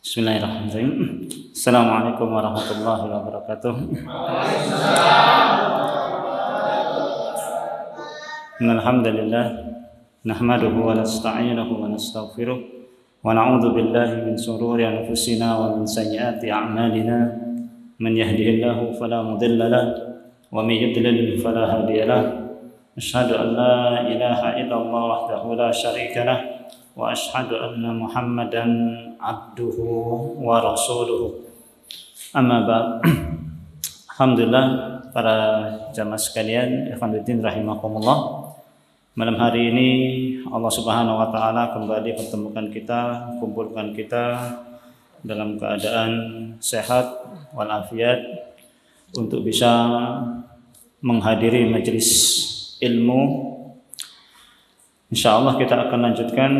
Bismillahirrahmanirrahim. Assalamualaikum warahmatullahi wabarakatuh. Alhamdulillah nahmaduhu wa nasta'inuhu wa nastaghfiruh wa na'udzu billahi min shururi anfusina wa min sayyiati a'malina. Man yahdihillahu fala mudilla lahu wa may yudlil fala hadiya lahu. Asyhadu an la ilaha illallah wahdahu la syarika lahu wa asyhadu anna Muhammadan abduhu wa rasuluhu. Amma ba'd. Alhamdulillah para jamaah sekalian, ikhwan fillah rahimakumullah. Malam hari ini Allah Subhanahu wa taala kembali pertemukan kita, kumpulkan kita dalam keadaan sehat walafiat untuk bisa menghadiri majelis ilmu. Insyaallah kita akan lanjutkan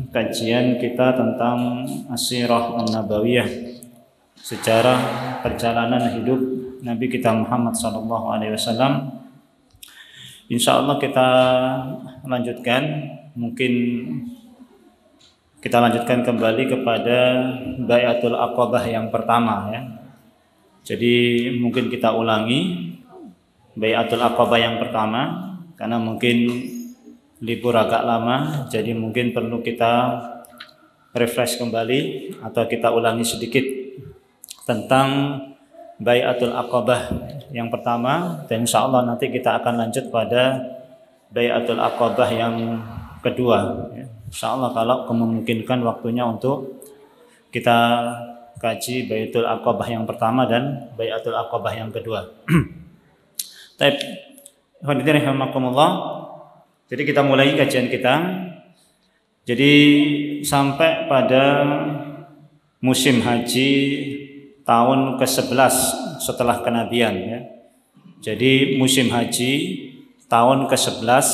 kajian kita tentang As-Sirah An-Nabawiyah, sejarah perjalanan hidup Nabi kita Muhammad SAW. Insyaallah kita lanjutkan, mungkin kita lanjutkan kembali kepada Bai'atul Aqabah yang pertama ya. Jadi mungkin kita ulangi Bai'atul Aqabah yang pertama karena mungkin libur agak lama, jadi mungkin perlu kita refresh kembali atau kita ulangi sedikit tentang Bai'atul Aqabah yang pertama, dan insyaallah nanti kita akan lanjut pada Bai'atul Aqabah yang kedua. Insyaallah kalau memungkinkan waktunya untuk kita kaji Bai'atul Aqabah yang pertama dan Bai'atul Aqabah yang kedua. Baik, hadirin rahimakumullah. Jadi kita mulai kajian kita. Jadi sampai pada musim haji tahun ke-11 setelah kenabian ya. Jadi musim haji tahun ke-11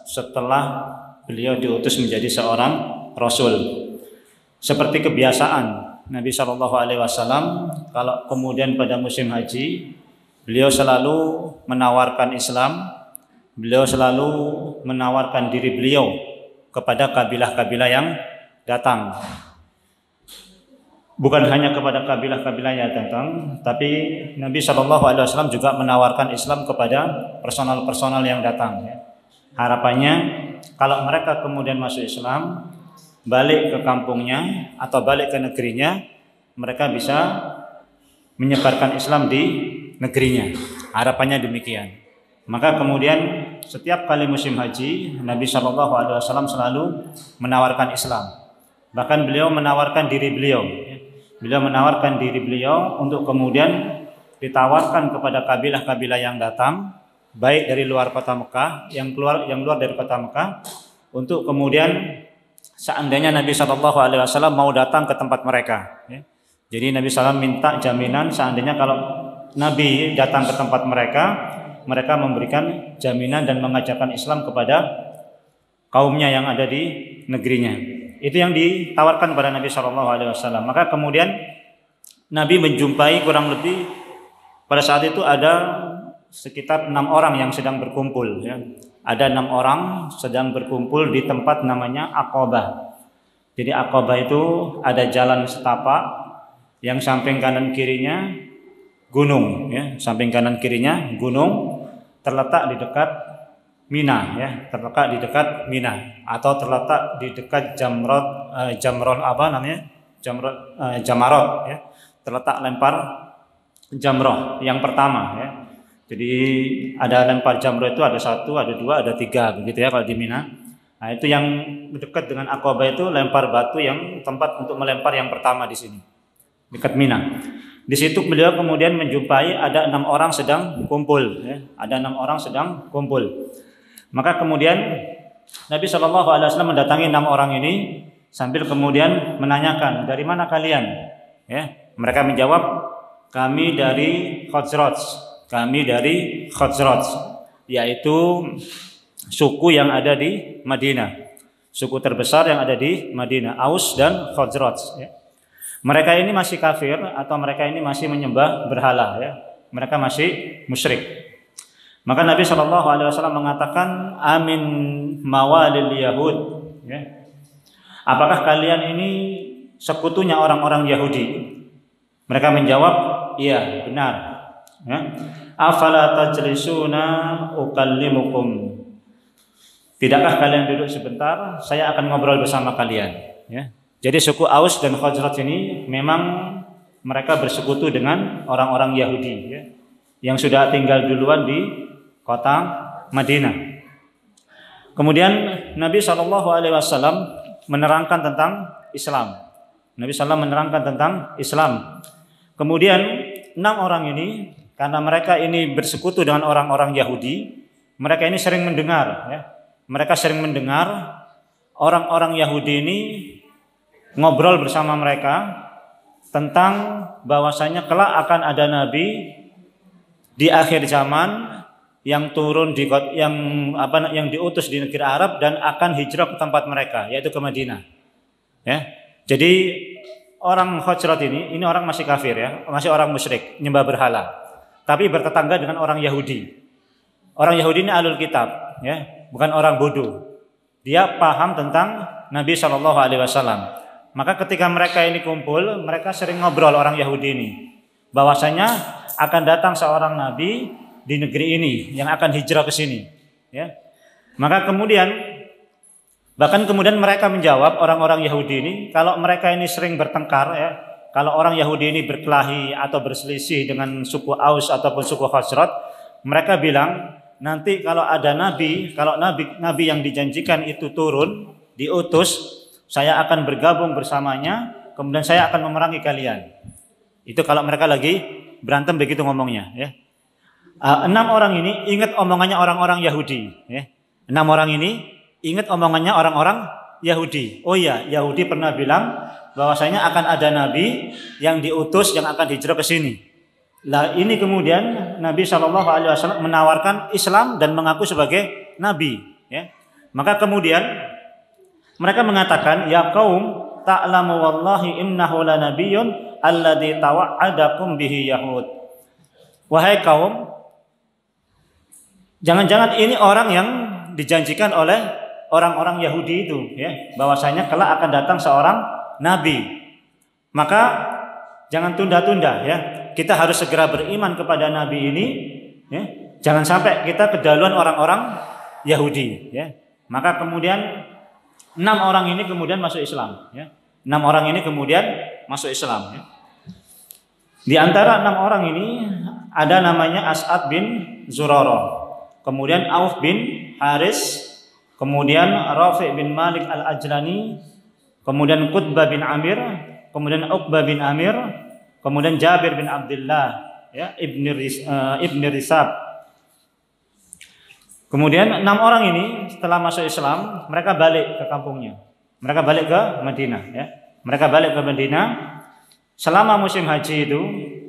setelah beliau diutus menjadi seorang rasul. Seperti kebiasaan Nabi SAW, kalau kemudian pada musim haji beliau selalu menawarkan Islam. Beliau selalu menawarkan diri beliau kepada kabilah-kabilah yang datang. Bukan hanya kepada kabilah-kabilah yang datang, tapi Nabi SAW juga menawarkan Islam kepada personal-personal yang datang. Harapannya kalau mereka kemudian masuk Islam, balik ke kampungnya atau balik ke negerinya, mereka bisa menyebarkan Islam di negerinya. Harapannya demikian. Maka kemudian setiap kali musim haji Nabi SAW selalu menawarkan Islam. Bahkan beliau menawarkan diri beliau. Beliau menawarkan diri beliau untuk kemudian ditawarkan kepada kabilah-kabilah yang datang, baik dari luar kota Mekah, yang luar dari kota Mekah, untuk kemudian seandainya Nabi SAW mau datang ke tempat mereka. Jadi Nabi SAW minta jaminan seandainya kalau Nabi datang ke tempat mereka, mereka memberikan jaminan dan mengajarkan Islam kepada kaumnya yang ada di negerinya. Itu yang ditawarkan pada Nabi SAW. Maka kemudian Nabi menjumpai kurang lebih pada saat itu ada sekitar 6 orang yang sedang berkumpul. Ya. Ada 6 orang sedang berkumpul di tempat namanya Aqabah. Jadi Aqabah itu ada jalan setapak yang samping kanan kirinya gunung, ya, samping kanan kirinya gunung, terletak di dekat Mina, ya, terletak di dekat Mina, atau terletak di dekat Jamrot apa namanya, Jamarot, ya, terletak lempar Jamroh yang pertama, ya. Jadi ada lempar Jamroh itu ada 1, ada 2, ada 3, begitu ya kalau di Mina. Nah itu yang dekat dengan Aqabah itu lempar batu yang tempat untuk melempar yang pertama di sini, dekat Mina. Di situ beliau kemudian menjumpai ada 6 orang sedang kumpul, ya. Ada 6 orang sedang kumpul. Maka kemudian Nabi SAW mendatangi 6 orang ini sambil kemudian menanyakan, dari mana kalian? Ya, mereka menjawab, kami dari Khazraj. Kami dari Khazraj, yaitu suku yang ada di Madinah, suku terbesar yang ada di Madinah, Aus dan Khazraj. Ya. Mereka ini masih kafir atau mereka ini masih menyembah berhala, ya. Mereka masih musyrik. Maka Nabi SAW mengatakan, amin mawalil Yahud, ya. Apakah kalian ini sekutunya orang-orang Yahudi? Mereka menjawab, iya, benar. Ya. Afala tajlisuna ukallimukum. Tidakkah kalian duduk sebentar? Saya akan ngobrol bersama kalian. Ya. Jadi suku Aus dan Khazraj ini memang mereka bersekutu dengan orang-orang Yahudi, ya, yang sudah tinggal duluan di kota Madinah. Kemudian Nabi SAW menerangkan tentang Islam. Nabi SAW menerangkan tentang Islam. Kemudian 6 orang ini, karena mereka ini bersekutu dengan orang-orang Yahudi, mereka ini sering mendengar, ya. Mereka sering mendengar orang-orang Yahudi ini ngobrol bersama mereka tentang bahwasanya kelak akan ada nabi di akhir zaman yang turun di yang diutus di negeri Arab dan akan hijrah ke tempat mereka, yaitu ke Madinah. Ya. Jadi orang Khazraj ini orang masih kafir, ya, masih orang musyrik, nyembah berhala, tapi bertetangga dengan orang Yahudi. Orang Yahudi ini ahlul kitab, ya, bukan orang bodoh. Dia paham tentang Nabi SAW. Maka ketika mereka ini kumpul, mereka sering ngobrol orang Yahudi ini, bahwasanya akan datang seorang nabi di negeri ini yang akan hijrah ke sini, ya. Maka bahkan kemudian mereka menjawab, orang-orang Yahudi ini, kalau mereka ini sering bertengkar, ya, kalau orang Yahudi ini berkelahi atau berselisih dengan suku Aus ataupun suku Khazraj, mereka bilang, nanti kalau ada nabi, kalau nabi yang dijanjikan itu turun, diutus, saya akan bergabung bersamanya, kemudian saya akan memerangi kalian. Itu kalau mereka lagi berantem begitu ngomongnya, ya. 6 orang ini ingat omongannya orang-orang Yahudi, ya. 6 orang ini ingat omongannya orang-orang Yahudi. Oh iya, Yahudi pernah bilang bahwasanya akan ada nabi yang diutus yang akan hijrah ke sini. Lah ini kemudian Nabi SAW menawarkan Islam dan mengaku sebagai nabi, ya. Maka kemudian mereka mengatakan, ya kaum, ta'lamu wallahi innahu lanabiyyun alladzi tawa'adakum bihi yahud. Wahai kaum, jangan-jangan ini orang yang dijanjikan oleh orang-orang Yahudi itu, ya, bahwasanya kelak akan datang seorang nabi. Maka jangan tunda-tunda, ya. Kita harus segera beriman kepada nabi ini, ya. Jangan sampai kita kedahuluan orang-orang Yahudi, ya. Maka kemudian 6 orang ini kemudian masuk Islam, ya. 6 orang ini kemudian masuk Islam, ya. Di antara 6 orang ini ada namanya As'ad bin Zurarah, kemudian Auf bin Haris, kemudian Rafi' bin Malik al-Ajlani, kemudian Qutbah bin Amir, kemudian Uqbah bin Amir, kemudian Jabir bin Abdullah, ya, Ibn Risab. Kemudian 6 orang ini setelah masuk Islam, mereka balik ke kampungnya. Mereka balik ke Madinah, ya. Mereka balik ke Madinah. Selama musim haji itu,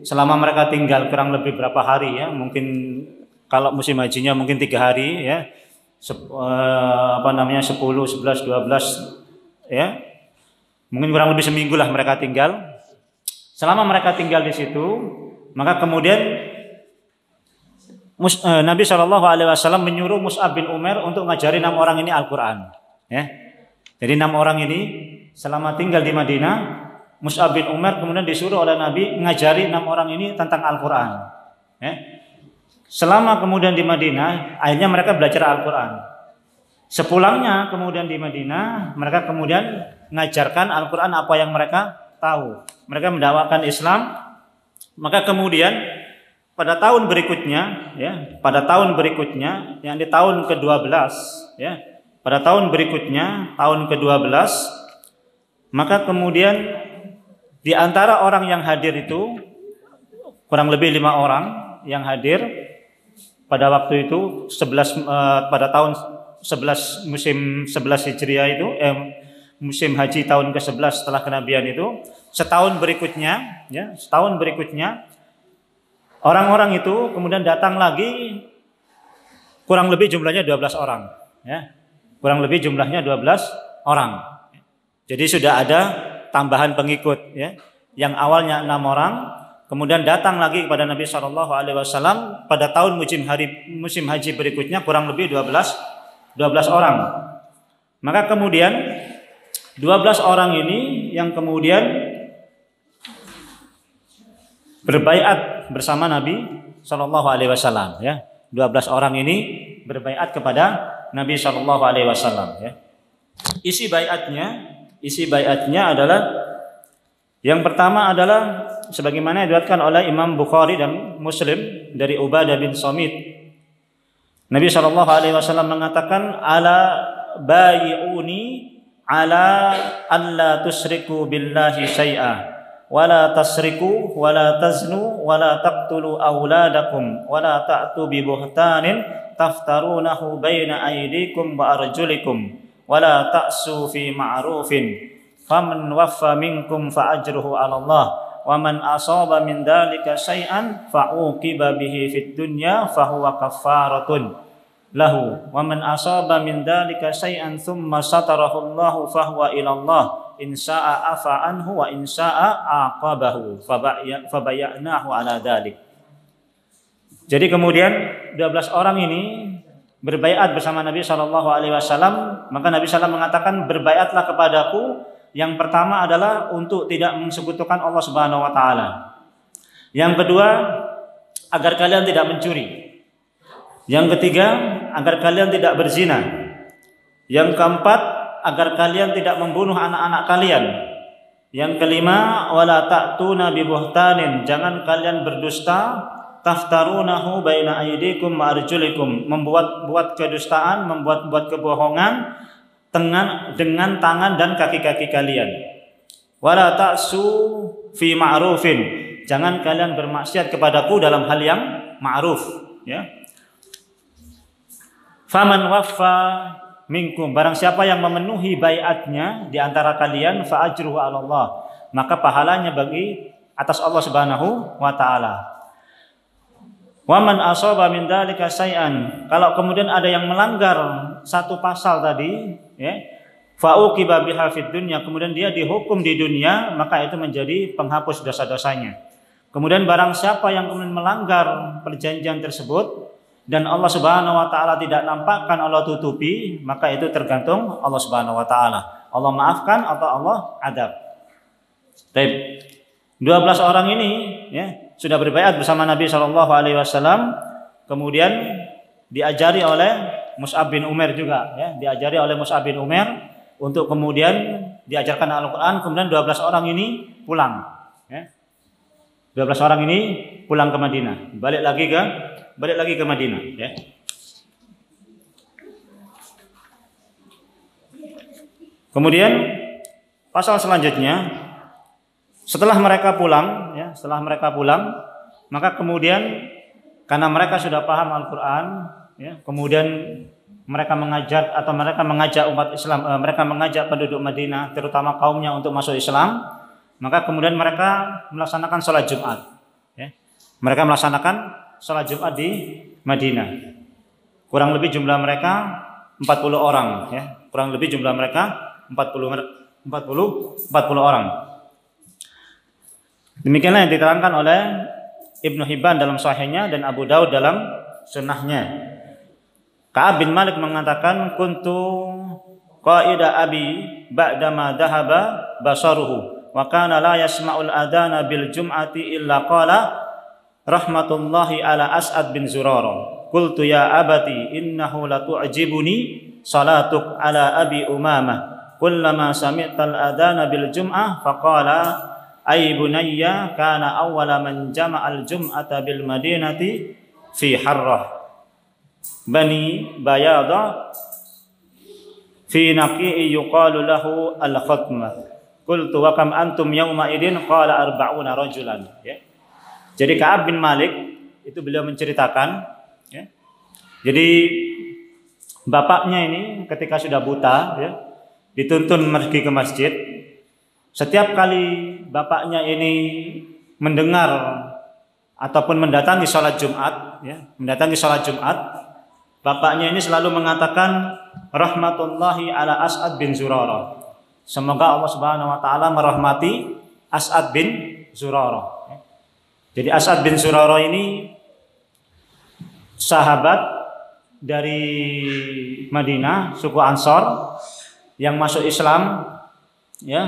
selama mereka tinggal kurang lebih berapa hari, ya, mungkin kalau musim hajinya mungkin 3 hari, ya, 10, 11, 12, ya, mungkin kurang lebih seminggu lah mereka tinggal. Selama mereka tinggal di situ, maka kemudian Nabi SAW menyuruh Mus'ab bin Umair untuk ngajari 6 orang ini Al-Quran, ya. Jadi 6 orang ini selama tinggal di Madinah, Mus'ab bin Umair kemudian disuruh oleh Nabi ngajari 6 orang ini tentang Al-Quran, ya. Selama kemudian di Madinah, akhirnya mereka belajar Al-Quran. Sepulangnya kemudian di Madinah, mereka kemudian mengajarkan Al-Quran apa yang mereka tahu. Mereka mendakwakan Islam. Maka kemudian pada tahun berikutnya, ya, pada tahun berikutnya, yang di tahun ke-12, ya, pada tahun berikutnya, tahun ke-12, maka kemudian di antara orang yang hadir itu kurang lebih 5 orang yang hadir pada waktu itu pada tahun 11 musim 11 Hijriah itu, musim haji tahun ke-11 setelah kenabian itu, setahun berikutnya, ya, setahun berikutnya orang-orang itu kemudian datang lagi, kurang lebih jumlahnya 12 orang, ya. Kurang lebih jumlahnya 12 orang. Jadi sudah ada tambahan pengikut, ya. Yang awalnya 6 orang, kemudian datang lagi kepada Nabi SAW pada tahun musim haji berikutnya kurang lebih 12 orang. Maka kemudian 12 orang ini ini yang kemudian berbaiat bersama Nabi Shallallahu Alaihi Wasallam. Ya, 12 orang ini berbaiat kepada Nabi Shallallahu Alaihi Wasallam. Ya. Isi baiatnya adalah yang pertama adalah sebagaimana diriwayatkan oleh Imam Bukhari dan Muslim dari Ubadah bin Samit. Nabi Shallallahu Alaihi Wasallam mengatakan, ala bayi'uni ala alla tusriku billahi syai'a wala tasriku wala taznu wala taqtulu auladakum wala ta'tu bi buhtanin taftarunahu baina aydikum wa arjulikum wala ta'su fi ma'rufin faman waffa minkum fa ajruhu 'ala Allah wa man asaba min dzalika syai'an fa uqiba bihi fid dunya fa huwa kaffaratun lahu wa man asaba min dzalika syai'an thumma satarahu Allah fa huwa ila Allah in syaa afa anhu wa in syaa aqabahu fabayanahu ala dzalik. Jadi kemudian 12 orang ini berbaiat bersama Nabi Shallallahu Alaihi Wasallam. Maka Nabi SAW mengatakan, berbaiatlah kepadaku. Yang pertama adalah untuk tidak mensekutukan Allah Subhanahu Wa Taala. Yang kedua, agar kalian tidak mencuri. Yang ketiga, agar kalian tidak berzina. Yang keempat, agar kalian tidak membunuh anak-anak kalian. Yang kelima, wala ta'tuna bi buhtanin, jangan kalian berdusta, taftarunahu baina aydikum wa arjulikum, membuat kedustaan, membuat kebohongan dengan tangan dan kaki-kaki kalian. Wala ta'su fi ma'rufin, jangan kalian bermaksiat kepadaku dalam hal yang ma'ruf, ya. Faman waffa minkum, barang siapa yang memenuhi baiatnya di antara kalian, fa ajruhu 'ala Allah, maka pahalanya bagi atas Allah Subhanahu wa taala. Wa man asaba min dzalika syai'an, kalau kemudian ada yang melanggar satu pasal tadi, ya, fa uqiba biha fid dunya, kemudian dia dihukum di dunia, maka itu menjadi penghapus dosa-dosanya. Kemudian barang siapa yang kemudian melanggar perjanjian tersebut dan Allah Subhanahu wa taala tidak nampakkan, Allah tutupi, maka itu tergantung Allah Subhanahu wa taala. Allah maafkan atau Allah adab. Baik. 12 orang ini, ya, sudah berbaiat bersama Nabi Shallallahu Alaihi Wasallam, kemudian diajari oleh Mus'ab bin Umair juga, ya, diajari oleh Mus'ab bin Umair untuk kemudian diajarkan Al-Quran. Kemudian 12 orang ini pulang, ya. 12 orang ini pulang ke Madinah, balik lagi ke Madinah, ya. Kemudian pasal selanjutnya, setelah mereka pulang, maka kemudian karena mereka sudah paham Al-Quran, ya, kemudian mereka mengajak umat Islam, mereka mengajak penduduk Madinah, terutama kaumnya, untuk masuk Islam. Maka kemudian mereka melaksanakan sholat Jumat, ya. Mereka melaksanakan sholat Jumat di Madinah. Kurang lebih jumlah mereka 40 orang, ya. Kurang lebih jumlah mereka 40 orang. Demikianlah yang diterangkan oleh Ibnu Hibban dalam Sahihnya dan Abu Daud dalam Sunnahnya. Ka'ab bin Malik mengatakan, kuntu qaida abi ba'dama dhahaba basaruhu wa kana la yasma'ul adana bil jum'ati illa qala rahmatullahi ala As'ad bin Zurarah. Qultu ya abati innahu la tu'jibuni salatuk ala abi Umamah. Kullama sami'tal adana bil jum'ah faqala ay bunayya kana awwala man jama'al jum'ata bil madinati fi Harrah Bani Bayada fi naqi'i yuqalu lahu al-khatmah. Qultu wa kam antum yawma idin qala 40 rajulan, ya. Jadi Ka'ab bin Malik itu beliau menceritakan, ya. Jadi bapaknya ini ketika sudah buta, ya, dituntun pergi ke masjid. Setiap kali bapaknya ini mendengar ataupun mendatangi sholat Jumat, ya, bapaknya ini selalu mengatakan rahmatullahi ala As'ad bin Zurarah. Semoga Allah Subhanahu wa taala merahmati As'ad bin Zurarah. Jadi As'ad bin Zurarah ini sahabat dari Madinah, suku Ansor yang masuk Islam, ya.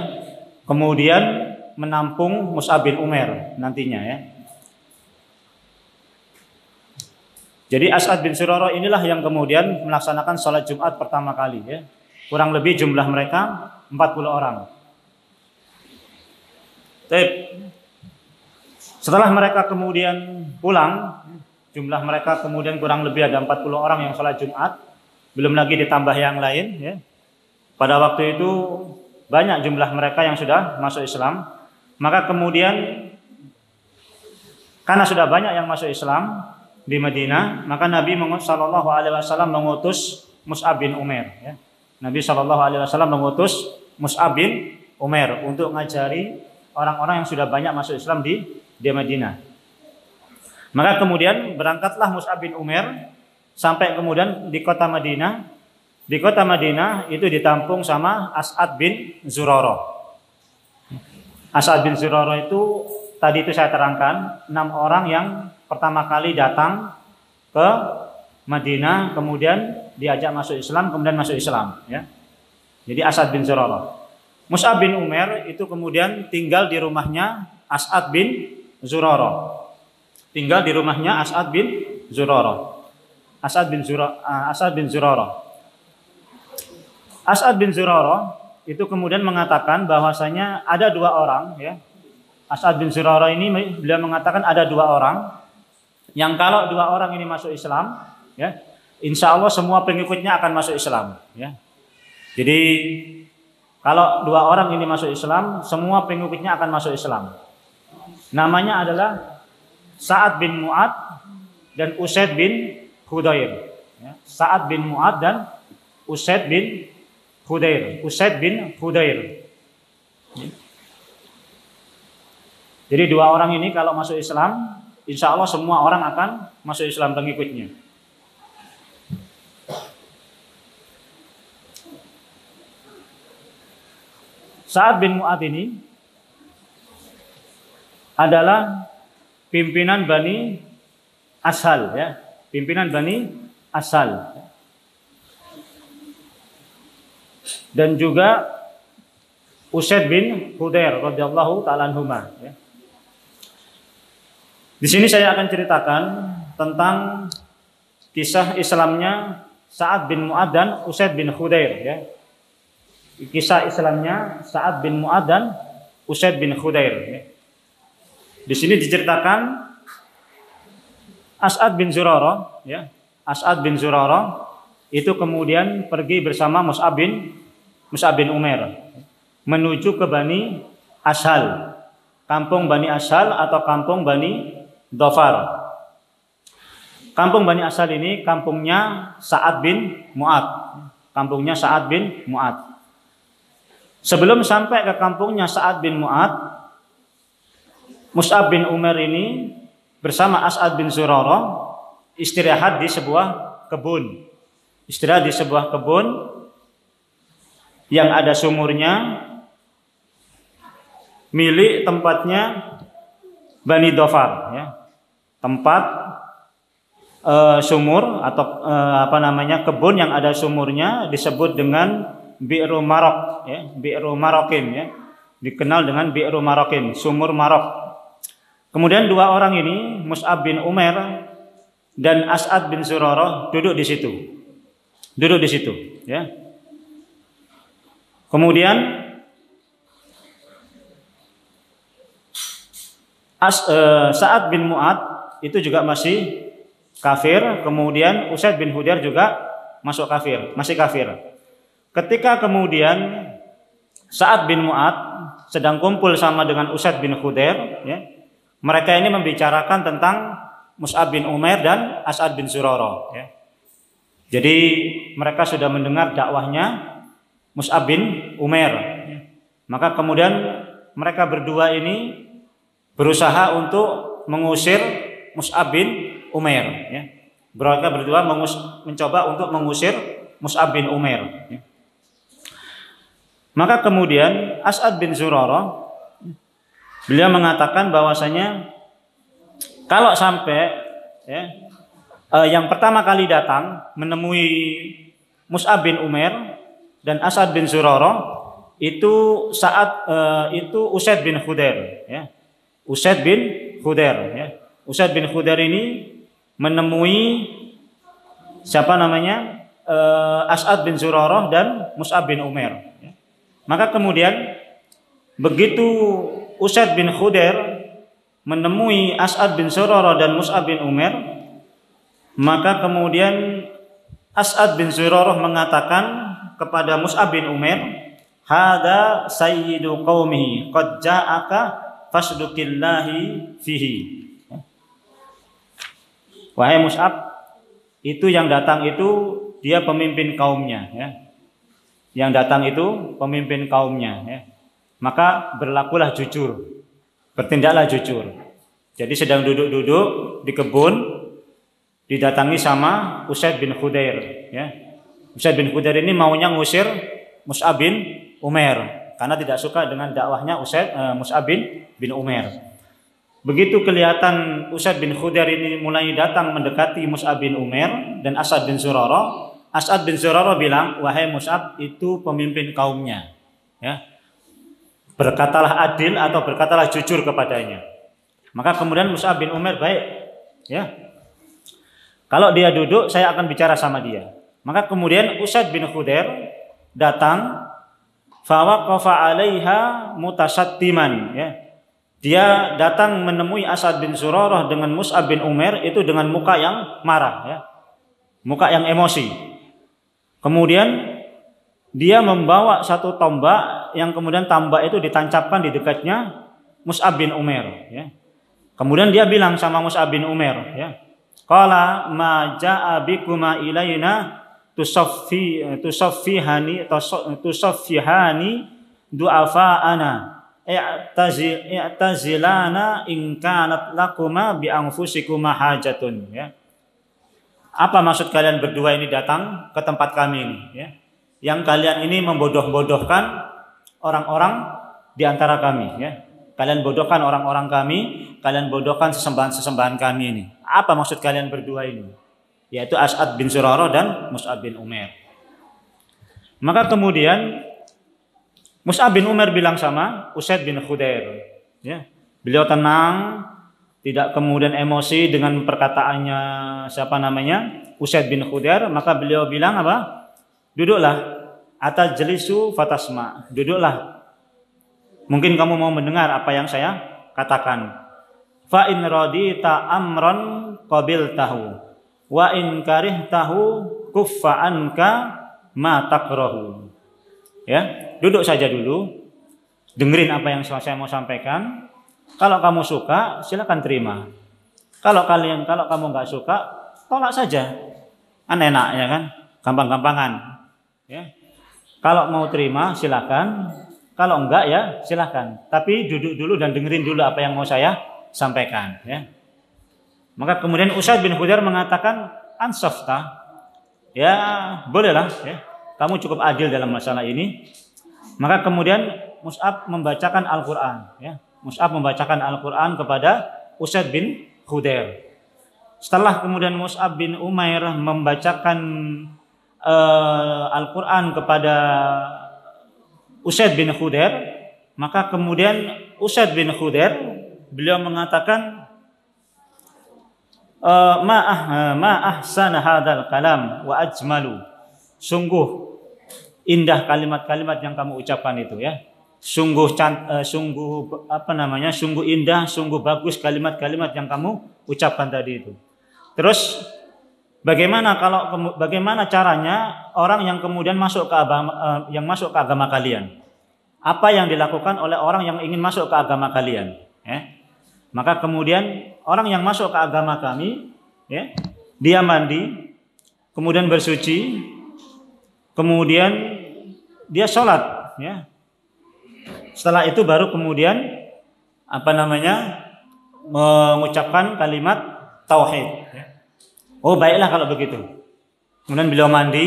kemudian menampung Mus'ab bin Umair nantinya ya. Jadi As'ad bin Zurarah inilah yang kemudian melaksanakan sholat Jumat pertama kali ya. Kurang lebih jumlah mereka 40 orang. Setelah mereka kemudian pulang, jumlah mereka kemudian kurang lebih ada 40 orang yang sholat Jumat, belum lagi ditambah yang lain ya. Pada waktu itu banyak jumlah mereka yang sudah masuk Islam. Maka kemudian karena sudah banyak yang masuk Islam di Madinah, maka Nabi sallallahu alaihi wasallam mengutus Mus'ab bin Umair ya. Nabi sallallahu alaihi wasallam mengutus Mus'ab bin Umair untuk ngajari orang-orang yang sudah banyak masuk Islam di Madinah. Maka kemudian berangkatlah Mus'ab bin Umair sampai kemudian di kota Madinah. Di kota Madinah itu ditampung sama As'ad bin Zurarah. As'ad bin Zurarah itu tadi itu saya terangkan 6 orang yang pertama kali datang ke Madinah, kemudian diajak masuk Islam, kemudian masuk Islam ya. Jadi As'ad bin Zurarah. Mus'ab bin Umair itu kemudian tinggal di rumahnya As'ad bin Zurarah. Tinggal di rumahnya As'ad bin Zurarah. As'ad bin Zurarah. As'ad bin Zurarah itu kemudian mengatakan bahwasanya ada 2 orang ya. As'ad bin Zurarah ini beliau mengatakan ada 2 orang yang kalau 2 orang ini masuk Islam ya, insya Allah semua pengikutnya akan masuk Islam ya. Jadi kalau 2 orang ini masuk Islam, semua pengikutnya akan masuk Islam. Namanya adalah Sa'ad bin Mu'ad dan Usaid bin Khudair ya. Sa'ad bin Mu'ad dan Usaid bin Khudair. Usaid bin Khudair. Jadi 2 orang ini kalau masuk Islam, insya Allah semua orang akan masuk Islam pengikutnya. Sa'ad bin Mu'ad ini adalah pimpinan Bani Ashal ya, pimpinan Bani Ashal. Dan juga Usaid bin Khudair radhiyallahu ta'ala anhuma ya. Di sini saya akan ceritakan tentang kisah Islamnya Sa'ad bin Mu'ad dan Usaid bin Khudair ya. Kisah Islamnya Sa'ad bin Mu'ad dan Usaid bin Khudair ya. Di sini diceritakan As'ad bin Zurarah ya. As'ad bin Zurarah itu kemudian pergi bersama Mus'ab bin Umair menuju ke Bani Ashal, kampung Bani Ashal atau kampung Bani Dhafar. Kampung Bani Ashal ini kampungnya Sa'ad bin Mu'ad. Kampungnya Sa'ad bin Mu'ad. Sebelum sampai ke kampungnya Sa'ad bin Mu'ad, Mus'ab bin Umair ini bersama As'ad bin Zurarah istirahat di sebuah kebun. Istirahat di sebuah kebun yang ada sumurnya, milik tempatnya Bani Dhafar ya. Tempat sumur atau kebun yang ada sumurnya disebut dengan Bi'ru Marok ya, Bi'ru Marokin ya. Dikenal dengan Bi'ru Marokin, sumur Marok. Kemudian 2 orang ini, Mus'ab bin Umair dan As'ad bin Zurarah duduk di situ. Duduk di situ ya. Kemudian Sa'ad bin Mu'ad itu juga masih kafir, kemudian Usaid bin Khudair juga masih kafir. Ketika kemudian Sa'ad bin Mu'ad sedang kumpul sama dengan Usaid bin Khudair ya, mereka ini membicarakan tentang Mus'ab bin Umair dan As'ad bin Zurarah ya. Jadi mereka sudah mendengar dakwahnya Mus'ab bin Umair. Maka kemudian mereka berdua ini berusaha untuk mengusir Mus'ab bin Umair ya. Mereka berdua mencoba untuk mengusir Mus'ab bin Umair ya. Maka kemudian As'ad bin Zurarah beliau mengatakan bahwasanya kalau sampai ya, yang pertama kali datang menemui Mus'ab bin Umair dan As'ad bin Zurarah itu saat itu Usaid bin Khudair, ya. Usaid bin Khudair, ya. Usaid bin Khudair ini menemui siapa namanya? As'ad bin Zurarah dan Mus'ab bin Umair, ya. Maka kemudian begitu Usaid bin Khudair menemui As'ad bin Zurarah dan Mus'ab bin Umair, maka kemudian As'ad bin Zurarah mengatakan kepada Mus'ab bin Umair, "Hada sayyidu qaumihi qad ja'aka fasduqillahi fihi." Wahai Mus'ab, itu yang datang itu dia pemimpin kaumnya, ya. Yang datang itu pemimpin kaumnya, ya. Maka berlakulah jujur, bertindaklah jujur. Jadi sedang duduk-duduk di kebun, didatangi sama Usaid bin Khudair, ya. Usaid bin Khudair ini maunya ngusir Mus'ab bin Umair karena tidak suka dengan dakwahnya Mus'ab bin Umair. Begitu kelihatan Usaid bin Khudair ini mulai datang mendekati Mus'ab bin Umair dan As'ad bin Zurarah, As'ad bin Zurarah bilang, "Wahai Mus'ab, itu pemimpin kaumnya, ya. Berkatalah adil atau berkatalah jujur kepadanya." Maka kemudian Mus'ab bin Umair, "Baik, ya. Kalau dia duduk, saya akan bicara sama dia." Maka kemudian Usaid bin Khudair datang, fawaqafa 'alaiha mutasattiman, ya. Dia datang menemui As'ad bin Zurarah dengan Mus'ab bin Umair itu dengan muka yang marah, ya. Muka yang emosi. Kemudian dia membawa satu tombak yang kemudian tombak itu ditancapkan di dekatnya Mus'ab bin Umair, ya. Kemudian dia bilang sama Mus'ab bin Umair, ya, "Qala ma ja'a bikuma ilaina tusaffihani du'afa'ana i'tazilana in kanat lakuma bi anfusikuma hajatun." Ya. Apa maksud kalian berdua ini datang ke tempat kami ini, ya? Yang kalian ini membodoh-bodohkan orang-orang di antara kami, ya. Kalian bodohkan orang-orang kami, kalian bodohkan sesembahan-sesembahan kami ini. Apa maksud kalian berdua ini? Yaitu As'ad bin Zurarah dan Mus'ab bin Umair. Maka kemudian Mus'ab bin Umair bilang sama Usaid bin Khudair, ya. Beliau tenang, tidak kemudian emosi dengan perkataannya siapa namanya? Usaid bin Khudair, maka beliau bilang apa? "Duduklah, atajlisu fatasma." Duduklah. Mungkin kamu mau mendengar apa yang saya katakan. "Fa in radita amran qabiltahu wa in karihtahu kuffa anka ma takrahu." Ya, duduk saja dulu. Dengerin apa yang saya mau sampaikan. Kalau kamu suka, silakan terima. Kalau kamu nggak suka, tolak saja. Kan enak, ya kan? Gampang-gampangan. Ya. Kalau mau terima, silakan. Kalau enggak, ya silakan. Tapi duduk dulu dan dengerin dulu apa yang mau saya sampaikan. Ya. Maka kemudian Usaid bin Khudair mengatakan, "Ansafta." Ya, bolehlah. Ya. Kamu cukup adil dalam masalah ini. Maka kemudian Mus'ab membacakan Al-Quran, ya. Mus'ab membacakan Al-Quran kepada Usaid bin Khudair. Setelah kemudian Mus'ab bin Umair membacakan Al-Quran kepada Usaid bin Khudair, maka kemudian Usaid bin Khudair beliau mengatakan, ma ahsana hadzal kalam wa ajmalu." Sungguh indah kalimat-kalimat yang kamu ucapkan itu, ya. Sungguh indah, sungguh bagus kalimat-kalimat yang kamu ucapkan tadi itu. Terus bagaimana caranya orang yang kemudian masuk ke agama kalian? Apa yang dilakukan oleh orang yang ingin masuk ke agama kalian? Ya. Maka kemudian orang yang masuk ke agama kami, ya, dia mandi, kemudian bersuci, kemudian dia sholat, ya. Setelah itu baru kemudian mengucapkan kalimat tauhid. Ya. Oh, baiklah kalau begitu. Kemudian beliau mandi,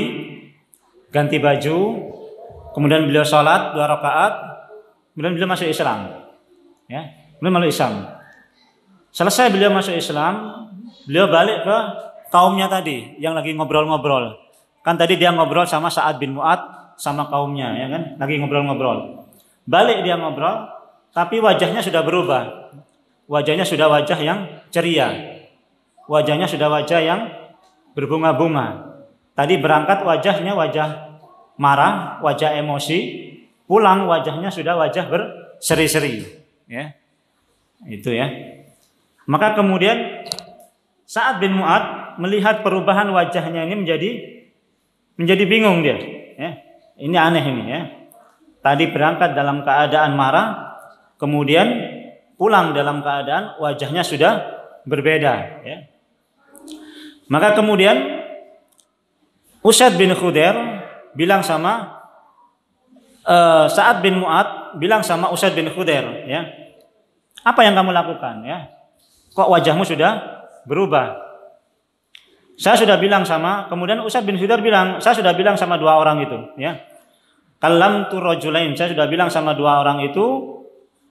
ganti baju, kemudian beliau sholat 2 rakaat, kemudian beliau masuk Islam. Ya, beliau masuk Islam. Selesai beliau masuk Islam, beliau balik ke kaumnya tadi yang lagi ngobrol-ngobrol. Kan tadi dia ngobrol sama Sa'ad bin Mu'adz sama kaumnya, ya kan? Lagi ngobrol-ngobrol. Balik dia ngobrol, tapi wajahnya sudah berubah. Wajahnya sudah wajah yang ceria. Wajahnya sudah wajah yang berbunga-bunga. Tadi berangkat wajahnya wajah marah, wajah emosi. Pulang wajahnya sudah wajah berseri-seri. Ya. Itu ya. Maka kemudian Sa'ad bin Mu'adz melihat perubahan wajahnya ini menjadi bingung dia. Ya. Ini aneh ini ya. Tadi berangkat dalam keadaan marah, kemudian pulang dalam keadaan wajahnya sudah berbeda. Ya. Maka kemudian Usaid bin Khudair bilang sama Sa'ad bin Mu'adz bilang sama Usaid bin Khudair, ya, apa yang kamu lakukan? Ya, kok wajahmu sudah berubah? Saya sudah bilang kemudian Usaid bin Khudair bilang, saya sudah bilang sama dua orang itu, ya. Kallamtu rajulain, saya sudah bilang sama dua orang itu,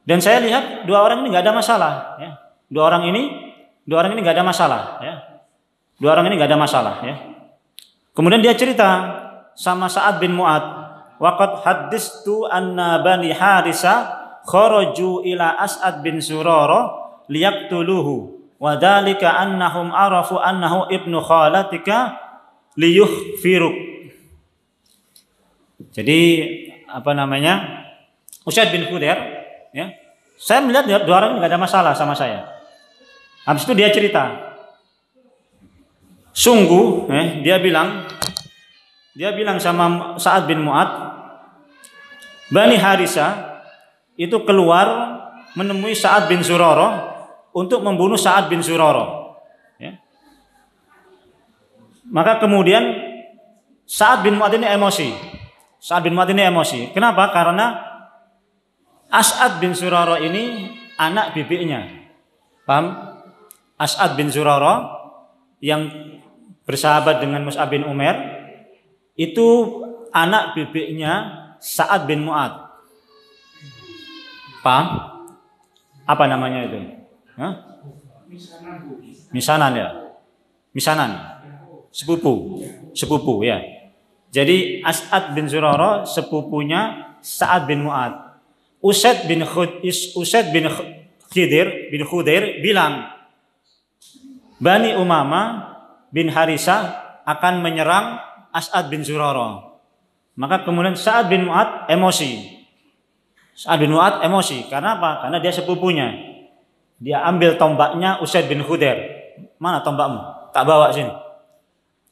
dan saya lihat dua orang ini nggak ada masalah. Ya. Dua orang ini nggak ada masalah. Ya. Dua orang ini nggak ada masalah. Ya. Kemudian dia cerita sama Sa'ad bin Mu'adz, waqad haddistu anna bani Harisa kharaju ila As'ad bin Zurarah liyaqtuluhu wa dzalika annahum arafu annahu ibnu khalatika liyukhfiruk. Jadi Usaid bin Khudair, ya, saya melihat dua orang nggak ada masalah sama saya. Habis itu dia cerita, sungguh, dia bilang sama Sa'ad bin Mu'adz, Bani Harisa itu keluar menemui Sa'ad bin Zurarah untuk membunuh Sa'ad bin Zurarah. Ya. Maka kemudian Sa'ad bin Mu'adz ini emosi. Kenapa? Karena As'ad bin Zurarah ini anak bibiknya. Paham? As'ad bin Zurarah yang bersahabat dengan Mus'ab bin Umair itu anak bibiknya Sa'ad bin Mu'adz. Paham? Apa namanya itu? Hah? Misanan ya. Misanan. Sepupu ya. Jadi As'ad bin Zurarah sepupunya Sa'ad bin Mu'adz. Usaid bin Khudair bilang, Bani Umamah bin Harisah akan menyerang As'ad bin Zurarah. Maka kemudian Sa'ad bin Mu'adz emosi. Karena apa? Karena dia sepupunya. Dia ambil tombaknya Usaid bin Khudair. Mana tombakmu? Tak bawa sini.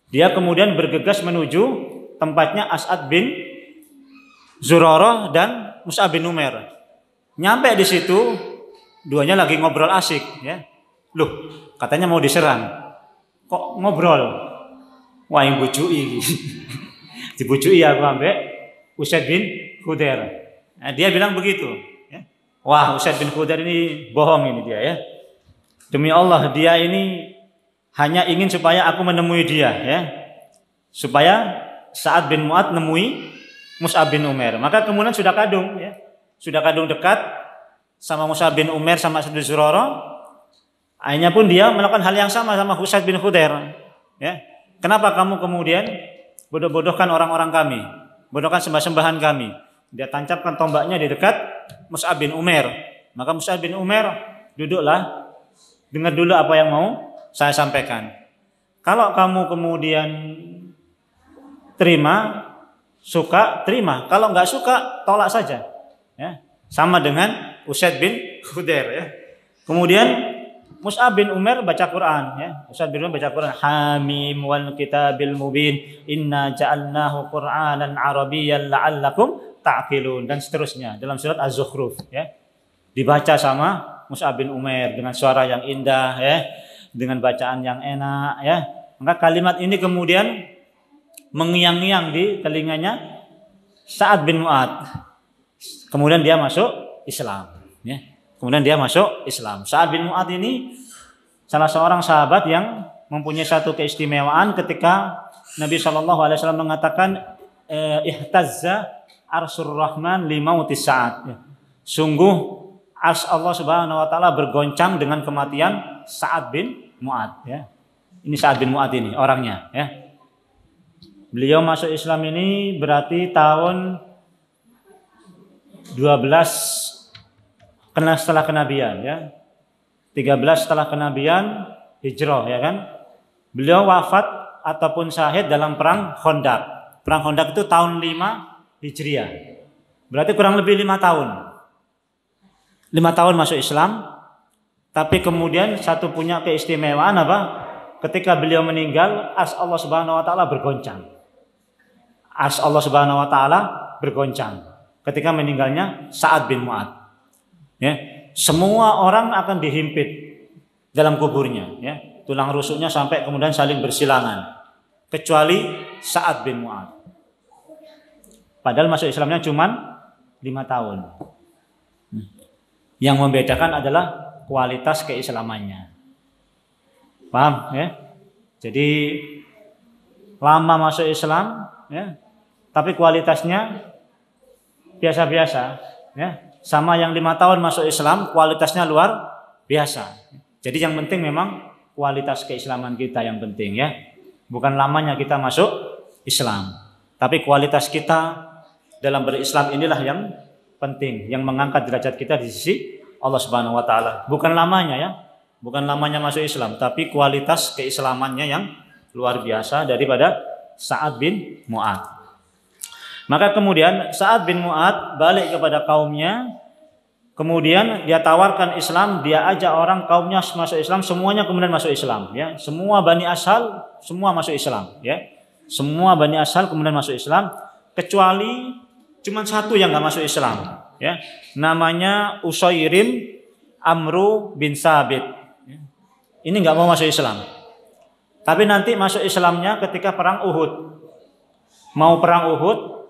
Dia kemudian bergegas menuju tempatnya As'ad bin Zurarah dan Mus'ab bin Umair. Nyampe di situ, duanya lagi ngobrol asik, ya. Loh, katanya mau diserang. Kok ngobrol? Wah, yang bujui. Dibujui aku ambek Usaid bin Khudair. Nah, dia bilang begitu, ya. Wah, Usaid bin Khudair ini bohong ini dia, ya. Demi Allah, dia ini hanya ingin supaya aku menemui dia, ya. Supaya Sa'ad bin Mu'adz nemui Mus'ab bin Umair. Maka kemudian sudah kadung, ya. Sudah kadung dekat sama Mus'ab bin Umair sama As'ad bin Zurarah. Akhirnya pun dia melakukan hal yang sama Usaid bin Khudair, ya. Kenapa kamu kemudian bodoh-bodohkan orang-orang kami, bodohkan sembah-sembahan kami? Dia tancapkan tombaknya di dekat Mus'ab bin Umair. Maka Mus'ab bin Umair, duduklah, dengar dulu apa yang mau saya sampaikan. Kalau kamu kemudian suka, terima. Kalau nggak suka, tolak saja. Ya. Sama dengan Usaid bin Khudair. Ya. Kemudian Mus'ab bin Umair baca Quran. Ya. Usaid bin Umair baca Quran. Hamim wal kitabil mubin. Inna ja'alnahu Qur'anan Arabiyyan la'allakum ta'qilun. Dan seterusnya. Dalam surat Az-Zukhruf. Ya. Dibaca sama Mus'ab bin Umair dengan suara yang indah. Ya. Dengan bacaan yang enak. Ya. Maka kalimat ini kemudian mengiang-iang di telinganya Sa'ad bin Mu'adz. Kemudian dia masuk Islam. Ya. Kemudian dia masuk Islam. Sa'ad bin Mu'adz ini salah seorang sahabat yang mempunyai satu keistimewaan ketika Nabi SAW mengatakan ihtazza arsyur rahman limautis Sa'ad. Ya. Sungguh arsy Allah Subhanahu wa taala bergoncang dengan kematian Sa'ad bin Mu'adz. Ya. Ini Sa'ad bin Mu'adz ini orangnya. Ya. Beliau masuk Islam ini berarti tahun 12 setelah kenabian ya. 13 setelah kenabian hijrah ya kan. Beliau wafat ataupun syahid dalam perang Khandaq. Perang Khandaq itu tahun 5 Hijriah. Berarti kurang lebih 5 tahun. 5 tahun masuk Islam. Tapi kemudian satu punya keistimewaan apa? Ketika beliau meninggal, ars Allah Subhanahu wa taala bergoncang. Ars Allah Subhanahu wa taala bergoncang ketika meninggalnya Sa'ad bin Mu'adz. Ya, semua orang akan dihimpit dalam kuburnya, ya. Tulang rusuknya sampai kemudian saling bersilangan kecuali Sa'ad bin Mu'adz. Padahal masuk Islamnya cuma 5 tahun. Yang membedakan adalah kualitas keislamannya. Paham ya? Jadi lama masuk Islam ya, tapi kualitasnya biasa-biasa ya. Sama yang 5 tahun masuk Islam, kualitasnya luar biasa. Jadi yang penting memang kualitas keislaman kita yang penting ya. Bukan lamanya kita masuk Islam, tapi kualitas kita dalam berislam inilah yang penting, yang mengangkat derajat kita di sisi Allah Subhanahu wa taala. Bukan lamanya ya. Bukan lamanya masuk Islam, tapi kualitas keislamannya yang luar biasa daripada Sa'ad bin Mu'adz. Maka kemudian Sa'ad bin Mu'adz balik kepada kaumnya. Kemudian dia tawarkan Islam, dia ajak orang kaumnya masuk Islam, semuanya kemudian masuk Islam ya. Semua Bani Ashal semua masuk Islam ya. Semua Bani Ashal kemudian masuk Islam kecuali cuma satu yang enggak masuk Islam ya. Namanya Usairim Amru bin Sabit. Ini enggak mau masuk Islam. Tapi nanti masuk Islamnya ketika perang Uhud. Mau perang Uhud,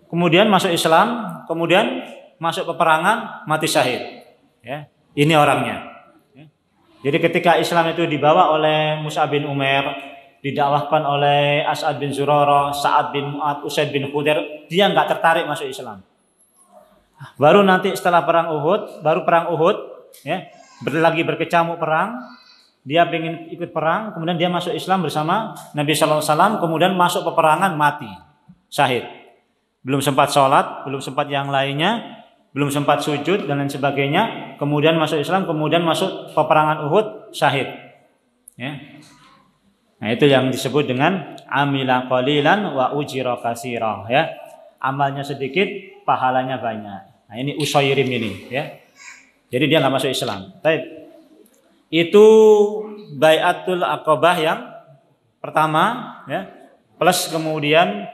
kemudian masuk Islam, kemudian masuk peperangan, mati syahid. Ya, ini orangnya. Ya. Jadi ketika Islam itu dibawa oleh Mus'ab bin Umair, didakwahkan oleh As'ad bin Zurarah, Sa'ad bin Mu'adz, Usaid bin Khudair, dia nggak tertarik masuk Islam. Baru nanti setelah perang Uhud, ya, lagi berkecamuk perang, dia ingin ikut perang, kemudian dia masuk Islam bersama Nabi Sallallahu Alaihi Wasallam, kemudian masuk peperangan mati, syahid. Belum sempat sholat, belum sempat yang lainnya, belum sempat sujud dan lain sebagainya, kemudian masuk Islam, kemudian masuk peperangan Uhud, syahid. Ya. Nah itu yang disebut dengan amila qalilan wa ujira katsira ya. Amalnya sedikit, pahalanya banyak. Nah ini Usairim ini ya. Jadi dia nggak masuk Islam. Baik. Itu Bai'atul Aqabah yang pertama ya. Plus kemudian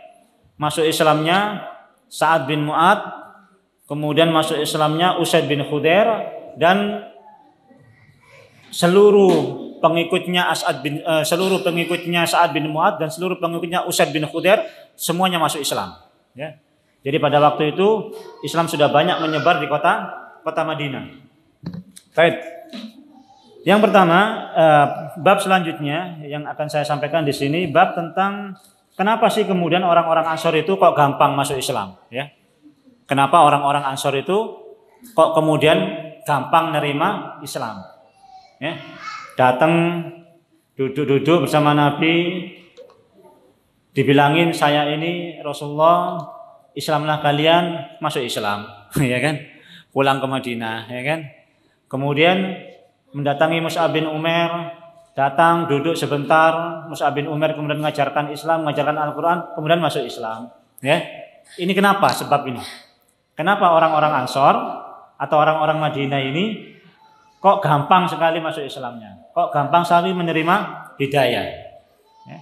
masuk Islamnya Sa'ad bin Mu'adz, kemudian masuk Islamnya Usaid bin Khudair dan seluruh pengikutnya Sa'ad bin Mu'adz dan seluruh pengikutnya Usaid bin Khudair semuanya masuk Islam ya. Jadi pada waktu itu Islam sudah banyak menyebar di kota Madinah. Baik. Yang pertama, bab selanjutnya yang akan saya sampaikan di sini bab tentang kenapa sih kemudian orang-orang Ansor itu kok gampang masuk Islam ya? Kenapa orang-orang Ansor itu kok kemudian gampang nerima Islam? Ya. Datang duduk-duduk bersama Nabi, dibilangin saya ini Rasulullah, Islamlah kalian, masuk Islam, ya kan? Pulang ke Madinah, ya kan? Kemudian mendatangi Mus'ab bin Umair, datang duduk sebentar, Mus'ab bin Umair kemudian mengajarkan Islam, mengajarkan Al-Quran, kemudian masuk Islam. Ya, ini kenapa? Sebab ini. Kenapa orang-orang Ansor atau orang-orang Madinah ini kok gampang sekali masuk Islamnya? Kok gampang sekali menerima hidayah? Ya.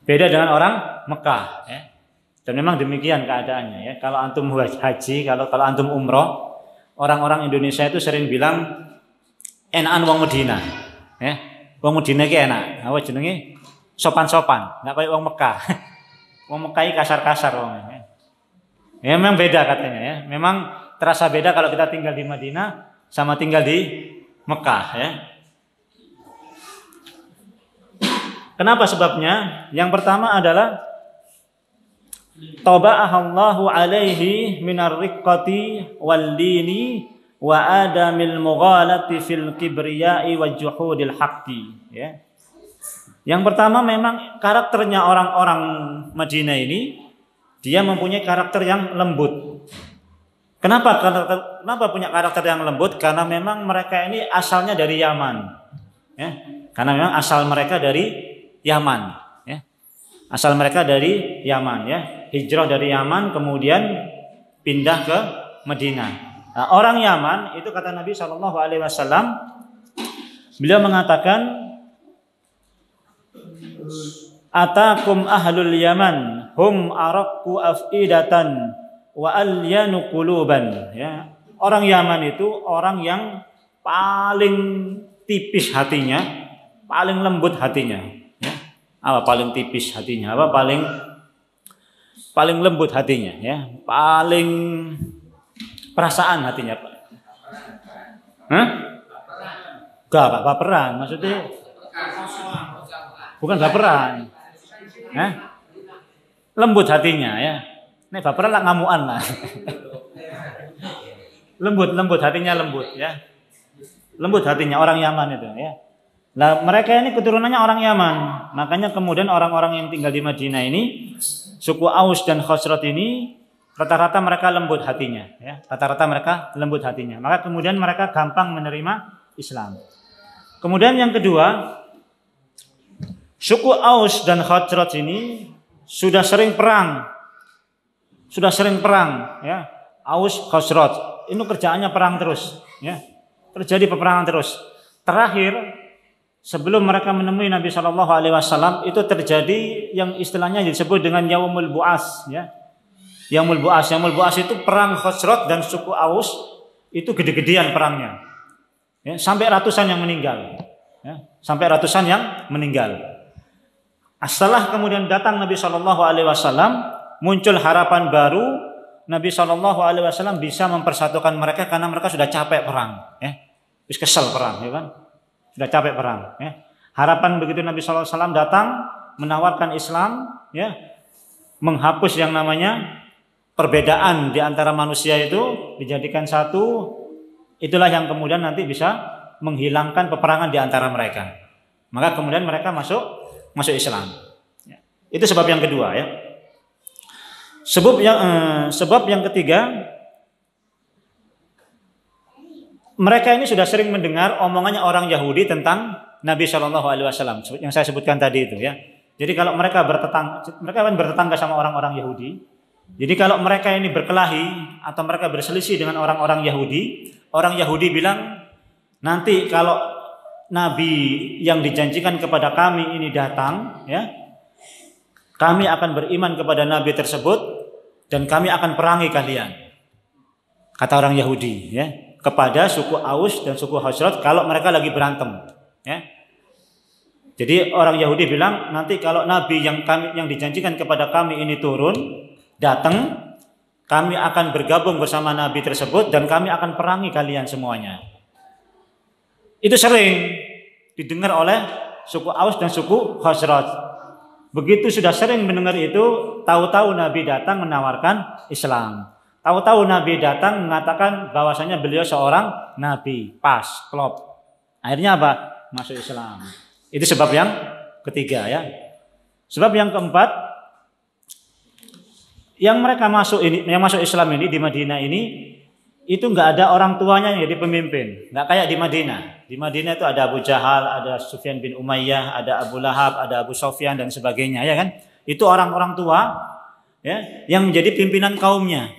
Beda dengan orang Mekah. Ya. Dan memang demikian keadaannya. Ya. Kalau antum haji, kalau antum umroh, orang-orang Indonesia itu sering bilang enakan wong Medina. Ya. Wong Medina ki enak. Apa jenenge? Sopan-sopan, enggak kayak wong Mekah. Wong Mekah iki kasar-kasar wong. Ya memang beda katanya ya. Memang terasa beda kalau kita tinggal di Madinah sama tinggal di Mekah ya. Kenapa sebabnya? Yang pertama adalah taba'ahallahu alaihi minar riqqati wal dini wa adamil mughalati fil kibriya'i wa juhudil haqqi ya. Yang pertama memang karakternya orang-orang Madinah ini, dia mempunyai karakter yang lembut. Kenapa punya karakter yang lembut? Karena memang mereka ini asalnya dari Yaman. Ya. Karena memang asal mereka dari Yaman. Ya. Asal mereka dari Yaman. Ya. Hijrah dari Yaman kemudian pindah ke Madinah. Nah, orang Yaman itu kata Nabi SAW, beliau mengatakan, atakum ahlul Yaman hum araqqu afidatan wa alyanu quluban. Ya. Orang Yaman itu orang yang paling tipis hatinya, paling lembut hatinya. Ya. Apa paling tipis hatinya? Apa paling lembut hatinya? Ya. Paling perasaan hatinya. Hah? Gak baperan, maksudnya bukan baperan. Lembut hatinya ya. Nek baperan lah ngamuan lah. lembut hatinya lembut ya. Lembut hatinya orang Yaman itu ya. Nah, mereka ini keturunannya orang Yaman. Makanya kemudian orang-orang yang tinggal di Madinah ini, suku Aus dan Khazraj ini rata-rata mereka lembut hatinya ya. Rata-rata mereka lembut hatinya. Maka kemudian mereka gampang menerima Islam. Kemudian yang kedua, suku Aus dan Khazraj ini sudah sering perang ya. Aus Khazraj ini kerjaannya perang terus ya. Terjadi peperangan terus. Terakhir sebelum mereka menemui Nabi SAW itu terjadi yang istilahnya disebut dengan Yaumul Bu'as ya. Yaumul Bu'as itu perang Khazraj dan suku Aus itu gede-gedean perangnya. Ya, sampai ratusan yang meninggal. Ya, sampai ratusan yang meninggal. Setelah kemudian datang Nabi SAW, muncul harapan baru. Nabi SAW bisa mempersatukan mereka karena mereka sudah capek perang. Ya. Terus kesel perang, ya kan? Sudah capek perang. Ya. Harapan begitu Nabi SAW datang menawarkan Islam, ya, menghapus yang namanya perbedaan di antara manusia itu dijadikan satu. Itulah yang kemudian nanti bisa menghilangkan peperangan di antara mereka. Maka kemudian mereka masuk Islam. Ya. Itu sebab yang kedua ya. Sebab yang ketiga, mereka ini sudah sering mendengar omongannya orang Yahudi tentang Nabi SAW yang saya sebutkan tadi itu ya. Jadi kalau mereka bertetangga sama orang-orang Yahudi. Jadi kalau mereka ini berkelahi atau mereka berselisih dengan orang-orang Yahudi, orang Yahudi bilang, nanti kalau Nabi yang dijanjikan kepada kami ini datang, ya, kami akan beriman kepada Nabi tersebut dan kami akan perangi kalian. Kata orang Yahudi, ya, kepada suku Aus dan suku Khazraj kalau mereka lagi berantem, ya. Jadi orang Yahudi bilang, nanti kalau Nabi yang dijanjikan kepada kami ini turun, datang, kami akan bergabung bersama Nabi tersebut dan kami akan perangi kalian semuanya. Itu sering didengar oleh suku Aus dan suku Khazraj. Begitu sudah sering mendengar itu, tahu-tahu Nabi datang menawarkan Islam. Tahu-tahu Nabi datang mengatakan bahwasanya beliau seorang Nabi. Pas, klop. Akhirnya apa? Masuk Islam. Itu sebab yang ketiga ya. Sebab yang keempat, yang masuk Islam ini di Madinah ini itu nggak ada orang tuanya yang jadi pemimpin, nggak kayak di Madinah. Di Madinah itu ada Abu Jahal, ada Sufyan bin Umayyah, ada Abu Lahab, ada Abu Sufyan dan sebagainya, ya kan? Itu orang-orang tua, ya, yang menjadi pimpinan kaumnya.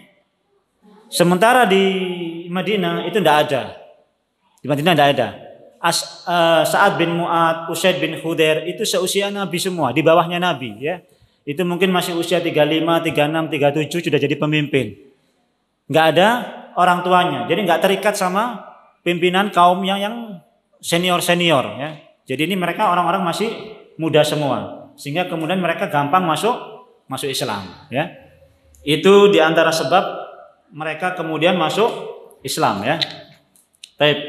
Sementara di Madinah itu nggak ada. Di Madinah nggak ada. Sa'ad bin Mu'ad, Usaid bin Khudair itu seusia Nabi semua, di bawahnya Nabi, ya. Itu mungkin masih usia 35, 36, 37 sudah jadi pemimpin. Nggak ada orang tuanya. Jadi nggak terikat sama pimpinan kaumnya yang senior-senior ya. Jadi ini mereka orang-orang masih muda semua. Sehingga kemudian mereka gampang masuk Islam ya. Itu diantara sebab mereka kemudian masuk Islam ya. Baik.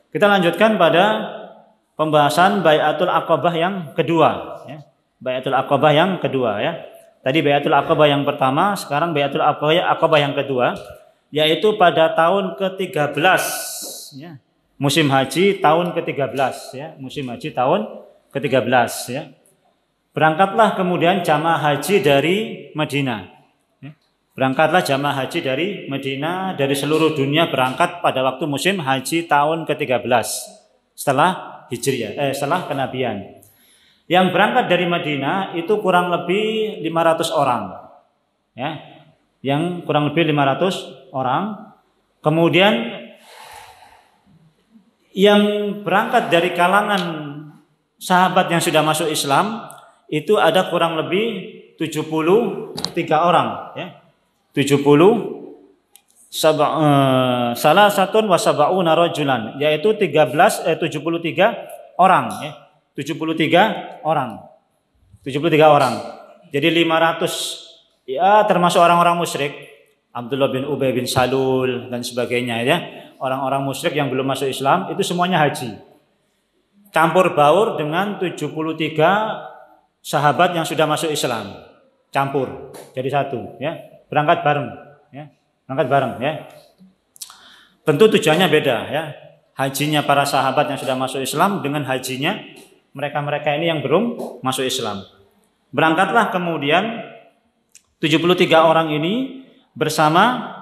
Kita lanjutkan pada pembahasan Bai'atul Aqabah yang kedua ya. Bai'atul Aqabah yang kedua ya. Tadi Bai'atul Aqabah yang pertama, sekarang Bai'atul Aqabah yang kedua, yaitu pada tahun ke-13 ya. Musim haji tahun ke-13 ya, musim haji tahun ke-13 ya. Berangkatlah kemudian jamaah haji dari Madinah. Berangkatlah jamaah haji dari Madinah, dari seluruh dunia berangkat pada waktu musim haji tahun ke-13 setelah Hijriah, setelah kenabian. Yang berangkat dari Madinah itu kurang lebih 500 orang. Ya. Yang kurang lebih 500 orang. Kemudian yang berangkat dari kalangan sahabat yang sudah masuk Islam itu ada kurang lebih 73 orang ya. 73 rajulan, yaitu 73 orang ya. 73 orang. 73 orang. Jadi 500 ya termasuk orang-orang musyrik, Abdullah bin Ubay bin Salul dan sebagainya ya. Orang-orang musyrik yang belum masuk Islam itu semuanya haji. Campur baur dengan 73 sahabat yang sudah masuk Islam. Campur jadi satu ya. Berangkat bareng ya. Berangkat bareng ya. Tentu tujuannya beda ya. Hajinya para sahabat yang sudah masuk Islam dengan hajinya mereka-mereka ini yang belum masuk Islam. Berangkatlah kemudian 73 orang ini bersama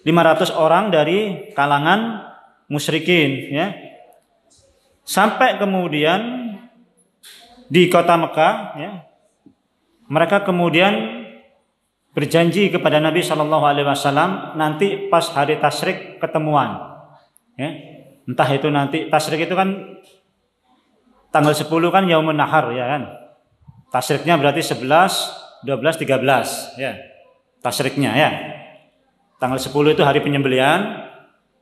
500 orang dari kalangan musyrikin ya. Sampai kemudian di kota Mekah ya. Mereka kemudian berjanji kepada Nabi Shallallahu Alaihi Wasallam nanti pas hari tasyrik ketemuan ya. Entah itu nanti tasyrik itu kan tanggal 10 kan Yaumun Nahar ya kan. Tasyriknya berarti 11, 12, 13 ya. Tasyriknya ya. Tanggal 10 itu hari penyembelihan,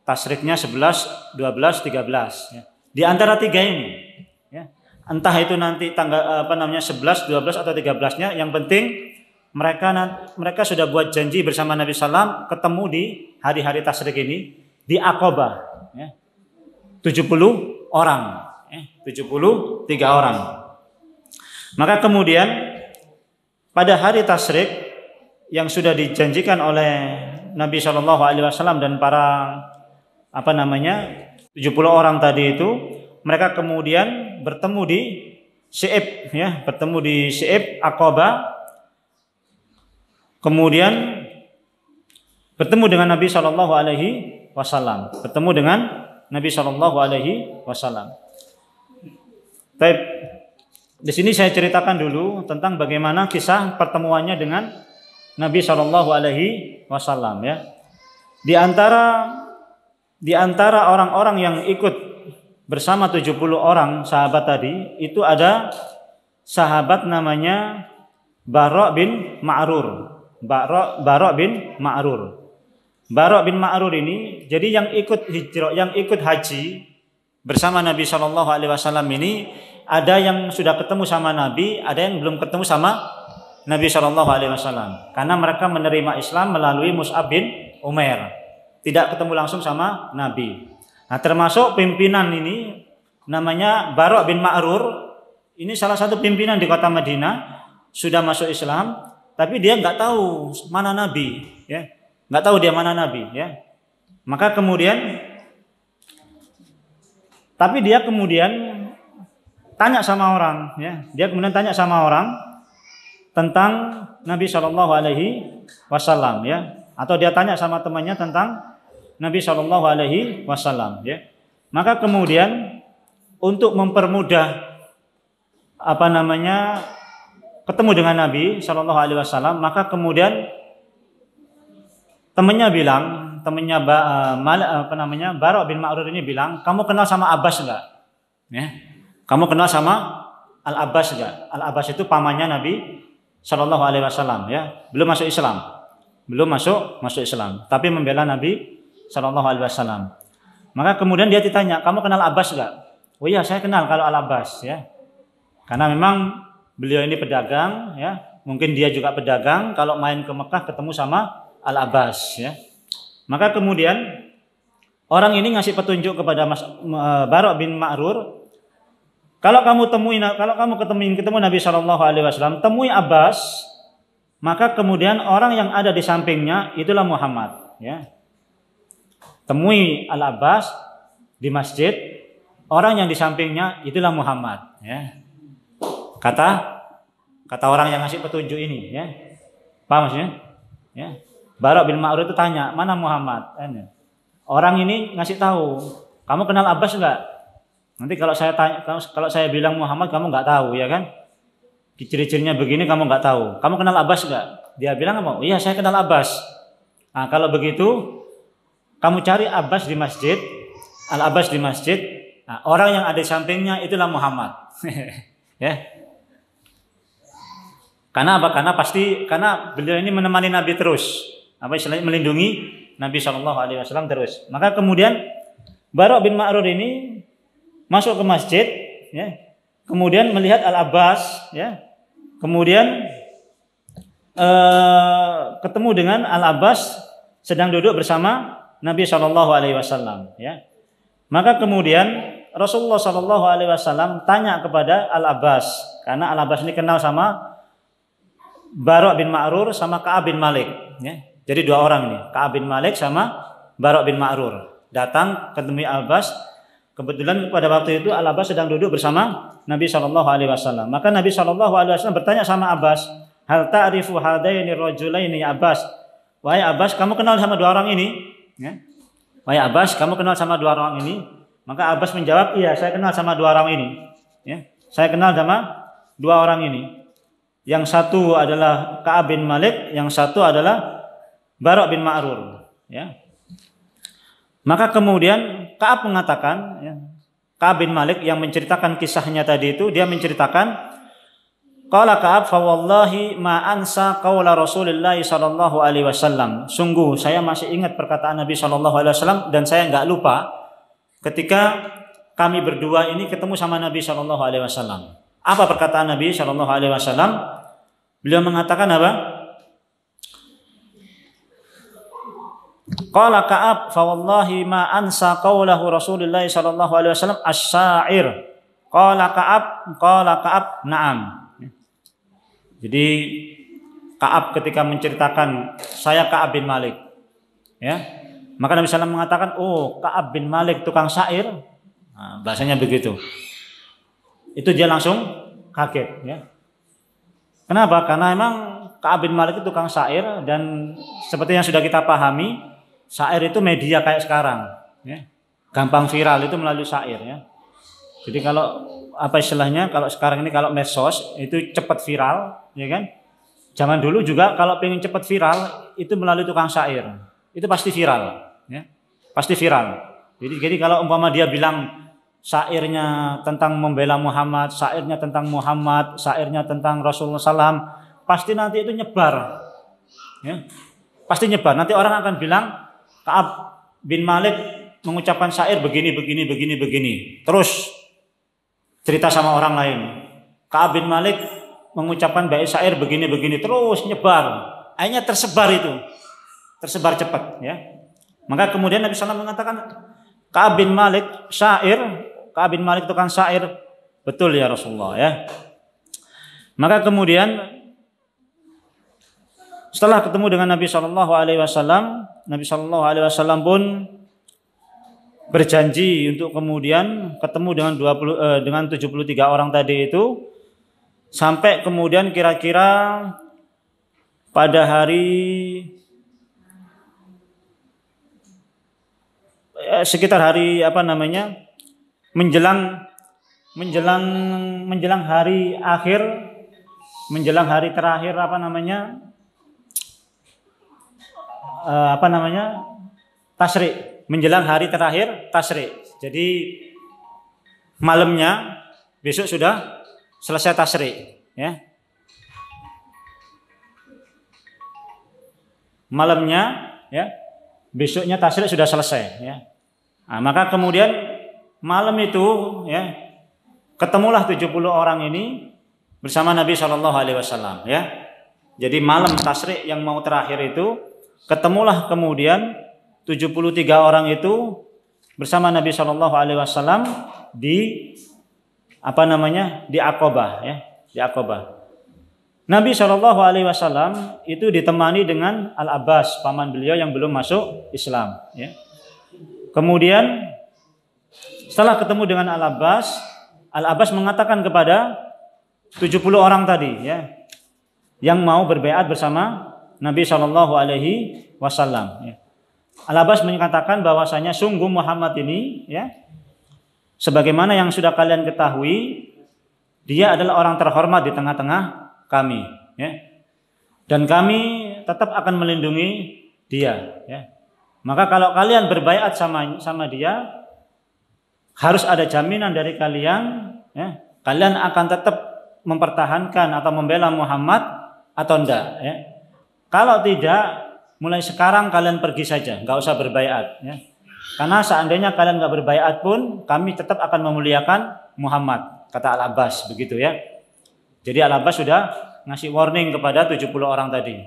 tasyriknya 11, 12, 13 ya. Di antara tiga ini ya. Entah itu nanti tanggal 11, 12 atau 13-nya, yang penting mereka sudah buat janji bersama Nabi SAW ketemu di hari-hari tasyrik ini di Aqabah ya. 70 orang ya. 73 orang. Maka kemudian pada hari tasyrik yang sudah dijanjikan oleh Nabi Shallallahu Alaihi Wasallam dan para 70 orang tadi itu, mereka kemudian bertemu di Si'ib ya, bertemu di Si'ib Aqabah. Kemudian bertemu dengan Nabi Shallallahu Alaihi Wasallam, bertemu dengan Nabi Shallallahu Alaihi Wasallam. Baik, di sini saya ceritakan dulu tentang bagaimana kisah pertemuannya dengan Nabi Shallallahu Alaihi Wasallam ya. Di antara orang-orang yang ikut bersama 70 orang sahabat tadi itu ada sahabat namanya Bara' bin Ma'rur. Bara' bin Ma'rur. Bara' bin Ma'rur ini jadi yang ikut hijrah, yang ikut haji bersama Nabi Shallallahu Alaihi Wasallam ini ada yang sudah ketemu sama Nabi, ada yang belum ketemu sama Nabi Shallallahu Alaihi Wasallam. Karena mereka menerima Islam melalui Mus'ab bin Umair, tidak ketemu langsung sama Nabi. Nah, termasuk pimpinan ini namanya Bara' bin Ma'rur. Ini salah satu pimpinan di kota Madinah, sudah masuk Islam, tapi dia nggak tahu mana Nabi, ya, nggak tahu dia mana Nabi, ya. Maka kemudian, tapi dia kemudian tanya sama orang, ya, dia kemudian tanya sama orang tentang Nabi Shallallahu Alaihi Wasallam, ya, atau dia tanya sama temannya tentang Nabi Shallallahu Alaihi Wasallam, ya. Maka kemudian untuk mempermudah ketemu dengan Nabi Shallallahu Alaihi Wasallam, maka kemudian temannya bilang, Bara' bin Ma'rur ini bilang, kamu kenal sama Abbas enggak? Ya, kamu kenal sama Al Abbas enggak? Al Abbas itu pamannya Nabi Shallallahu Alaihi Wasallam, ya, belum masuk Islam, belum masuk Islam, tapi membela Nabi Shallallahu Alaihi Wasallam. Maka kemudian dia ditanya, kamu kenal Abbas enggak? Oh iya, saya kenal kalau Al Abbas, ya, karena memang beliau ini pedagang, ya, mungkin dia juga pedagang. Kalau main ke Mekah ketemu sama Al Abbas, ya. Maka kemudian orang ini ngasih petunjuk kepada Bara' bin Ma'rur, kalau kamu ketemu Nabi Shallallahu Alaihi Wasallam, temui Abbas. Maka kemudian orang yang ada di sampingnya itulah Muhammad, ya. Temui Al Abbas di masjid, orang yang di sampingnya itulah Muhammad, ya. Kata orang yang ngasih petunjuk ini, ya. Paham maksudnya? Ya. Bara' bin Ma'rur itu tanya, "Mana Muhammad?" Orang ini ngasih tahu, "Kamu kenal Abbas enggak?" Nanti kalau saya tanya, kalau saya bilang Muhammad, kamu enggak tahu, ya kan? Ciri-cirinya begini kamu enggak tahu. Kamu kenal Abbas enggak? Dia bilang apa? "Iya, saya kenal Abbas." Nah, kalau begitu kamu cari Abbas di masjid, Al-Abbas di masjid. Nah, orang yang ada di sampingnya itulah Muhammad. Ya. Karena apa? Karena beliau ini menemani Nabi terus. Apa istilahnya, melindungi Nabi SAW terus. Maka kemudian Bara' bin Ma'rur ini masuk ke masjid, ya. Kemudian melihat Al-Abbas, ya. Kemudian ketemu dengan Al-Abbas sedang duduk bersama Nabi SAW, ya. Maka kemudian Rasulullah SAW tanya kepada Al-Abbas, karena Al-Abbas ini kenal sama Bara' bin Ma'rur sama Ka'ab bin Malik, ya. Jadi dua orang ini, Ka'ab bin Malik sama Bara' bin Ma'rur datang ketemu Al-Abbas. Kebetulan pada waktu itu Al-Abbas sedang duduk bersama Nabi SAW. Maka Nabi SAW bertanya sama Abbas, "Hal ta'rifu hadaini rajulaini ya Abbas?" Wahai Abbas, kamu kenal sama dua orang ini? Ya. Wahai Abbas, kamu kenal sama dua orang ini? Maka Abbas menjawab, "Iya, saya kenal sama dua orang ini." Ya. Saya kenal sama dua orang ini. Yang satu adalah Ka'ab bin Malik, yang satu adalah Bara' bin Ma'rur. Ya. Maka kemudian Ka'ab mengatakan, ya, Ka'ab bin Malik yang menceritakan kisahnya tadi itu, dia menceritakan, qala Ka'ab fa wallahi ma ansa qaula Rasulillah sallallahu alaihi wasallam. Sungguh saya masih ingat perkataan Nabi sallallahu alaihi wasallam dan saya enggak lupa ketika kami berdua ini ketemu sama Nabi sallallahu alaihi wasallam. Apa perkataan Nabi sallallahu alaihi wasallam? Beliau mengatakan apa? Qala Ka'ab fa wallahi ma ansa qaulahu Rasulillah sallallahu alaihi wasallam as-sa'ir. Qala Ka'ab na'am. Jadi Ka'ab ketika menceritakan saya Ka'ab bin Malik, ya. Maka Nabi sallallahu mengatakan, "Oh, Ka'ab bin Malik tukang syair." Nah, bahasanya begitu. Itu dia langsung kaget, ya. Kenapa? Karena emang Ka'ab bin Malik itu tukang syair, dan seperti yang sudah kita pahami, syair itu media kayak sekarang, ya. Gampang viral itu melalui syair, ya. Jadi kalau apa istilahnya, kalau sekarang ini kalau medsos itu cepat viral, ya kan? Zaman dulu juga kalau pengen cepat viral itu melalui tukang syair. Itu pasti viral, ya. Pasti viral. Jadi kalau umpama dia bilang syairnya tentang membela Muhammad, syairnya tentang Muhammad, syairnya tentang Rasulullah SAW, pasti nanti itu nyebar, ya. Pasti nyebar. Nanti orang akan bilang Ka'ab bin Malik mengucapkan syair begini. Terus cerita sama orang lain. Ka'ab bin Malik mengucapkan bait syair begini, terus nyebar. Akhirnya tersebar itu. Tersebar cepat, ya. Maka kemudian Nabi SAW mengatakan, Ka'ab bin Malik syair, Ka'ab bin Malik tukang syair. Betul ya Rasulullah, ya. Maka kemudian setelah ketemu dengan Nabi SAW, Nabi SAW pun berjanji untuk kemudian ketemu dengan 73 orang tadi itu, sampai kemudian kira-kira pada hari sekitar hari menjelang hari akhir, menjelang hari terakhir Tasyrik, menjelang hari terakhir Tasyrik. Jadi malamnya besok sudah selesai Tasyrik, ya. Malamnya, ya, besoknya Tasyrik sudah selesai, ya. Nah, maka kemudian malam itu, ya, ketemulah 70 orang ini bersama Nabi SAW, ya. Jadi malam Tasyrik yang mau terakhir itu ketemulah kemudian 73 orang itu bersama Nabi SAW di di Aqabah, ya, di Aqabah. Nabi SAW itu ditemani dengan Al-Abbas, paman beliau yang belum masuk Islam, ya. Kemudian Setelah ketemu dengan Al-Abbas mengatakan kepada 70 orang tadi ya, yang mau berbaiat bersama Nabi Shallallahu Alaihi Wasallam. Al-Abbas mengatakan bahwasanya sungguh Muhammad ini ya, sebagaimana yang sudah kalian ketahui, dia adalah orang terhormat di tengah-tengah kami ya. Dan kami tetap akan melindungi dia ya. Maka kalau kalian berbaiat sama dia, harus ada jaminan dari kalian ya, kalian akan tetap mempertahankan atau membela Muhammad atau enggak ya. Kalau tidak, mulai sekarang kalian pergi saja, nggak usah berbaiat ya. Karena seandainya kalian nggak berbaiat pun, kami tetap akan memuliakan Muhammad, kata Al-Abbas begitu ya. Jadi Al-Abbas sudah ngasih warning kepada 70 orang tadi.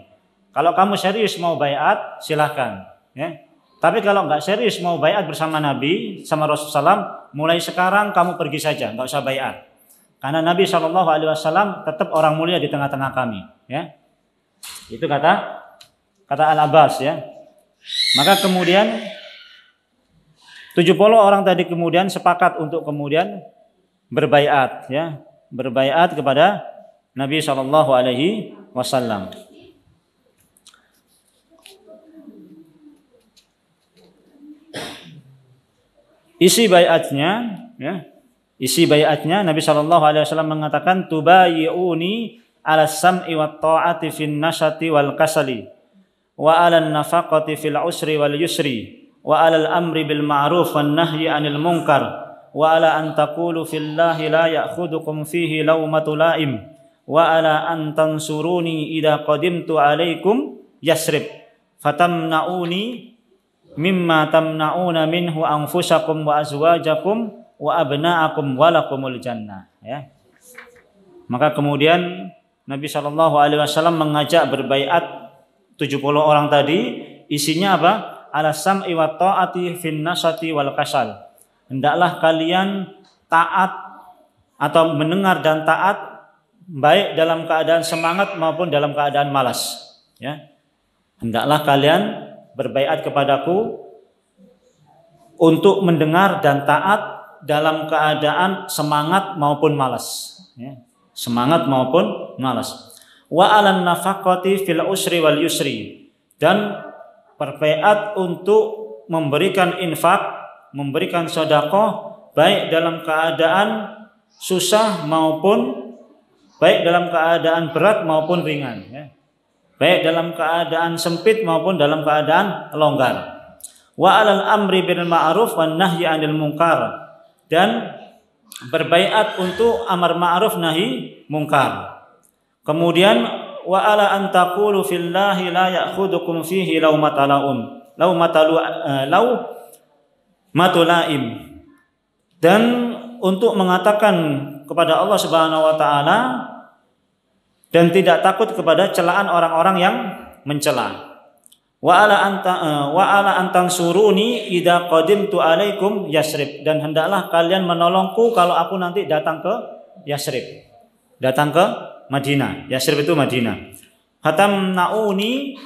Kalau kamu serius mau baiat, silahkan ya. Tapi kalau nggak serius mau baiat bersama Nabi, sama Rasulullah SAW, mulai sekarang kamu pergi saja, nggak usah baiat. Karena Nabi SAW tetap orang mulia di tengah-tengah kami ya. Itu kata Al-Abbas ya. Maka kemudian 70 orang tadi kemudian sepakat untuk kemudian berbaiat ya, berbaiat kepada Nabi Shallallahu Alaihi Wasallam. Isi baiatnya ya, isi baiatnya Nabi Shallallahu Alaihi Wasallam mengatakan tubayi'uni ala sam'i wat ta'ati fin nasyati wal kasali wa ala nafaqati fil usri wal yusri wa alal amri bil ma'ruf wan nahyi 'anil munkar wa ala an taqulu fillahi la ya'khudukum fihi lawmatu la'im wa ala an tansuruni idza qadimtu 'alaikum Yasrib fatamna'uni mimma tamna'una minhu anfusakum wa azwajakum wa abna'akum wa lakumul jannah ya. Maka kemudian Nabi Shallallahu Alaihi Wasallam mengajak berbaiat 70 orang tadi, isinya apa? Ala sam'i wa ta'ati fin nasyati wal kasal. Hendaklah kalian taat atau mendengar dan taat baik dalam keadaan semangat maupun dalam keadaan malas ya. Hendaklah kalian berbaiat kepadaku untuk mendengar dan taat dalam keadaan semangat maupun malas ya. Semangat maupun malas. Wa 'alan nafaqati fil usri wal yusri, dan berbaiat untuk memberikan infak, memberikan sedekah baik dalam keadaan susah maupun baik dalam keadaan berat maupun ringan ya. Baik dalam keadaan sempit maupun dalam keadaan longgar. Wa 'alal amri bil ma'ruf wan nahyi 'anil munkar, dan berbaiat untuk amar ma'ruf nahi mungkar. Kemudian wa 'ala an taqulu fillahi la ya'khudukum fihi matulaim, dan untuk mengatakan kepada Allah Subhanahu wa taala dan tidak takut kepada celaan orang-orang yang mencela. Wa ala antan suruni idza qadimtu alaikum Yasrib, dan hendaklah kalian menolongku kalau aku nanti datang ke Yasrib, datang ke Madinah. Yasrib itu Madinah. Hatamnauni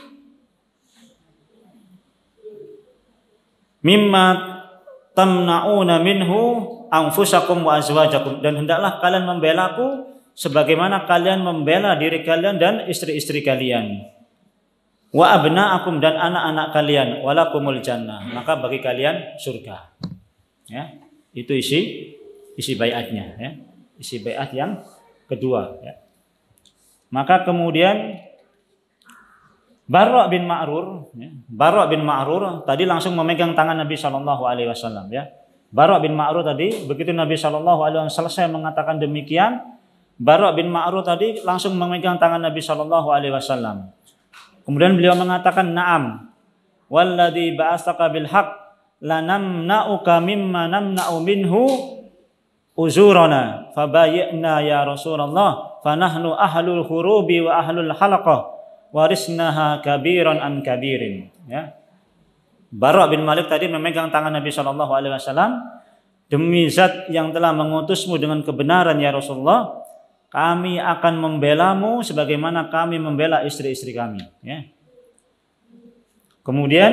mimma tamnauna minhu anfusakum wa azwajakum, dan hendaklah kalian membelaku sebagaimana kalian membela diri kalian dan istri-istri kalian. Wa abna'akum, dan anak-anak kalian, walakumul jannah, maka bagi kalian surga ya. Itu isi baiatnya ya. Isi baiat yang kedua ya. Maka kemudian Bara' bin Ma'rur ya. Bara' bin Ma'rur tadi langsung memegang tangan Nabi Shallallahu Alaihi Wasallam ya. Bara' bin Ma'rur tadi begitu Nabi Shallallahu Alaihi Wasallam selesai mengatakan demikian, Bara' bin Ma'rur tadi langsung memegang tangan Nabi Shallallahu Alaihi Wasallam. Kemudian beliau mengatakan, "Na'am, walladzi ba'atsaka bil haqq lanamna'uka mimma namna'u minhu uzurana fabayyana ya Rasulullah fanahnu ahlul hurubi wa ahlul halaqah warisnaha kabiran an kabirin." Ya. Bara' bin Malik tadi memegang tangan Nabi Shallallahu Alaihi Wasallam, "Demi zat yang telah mengutusmu dengan kebenaran ya Rasulullah, kami akan membelamu sebagaimana kami membela istri-istri kami ya." Kemudian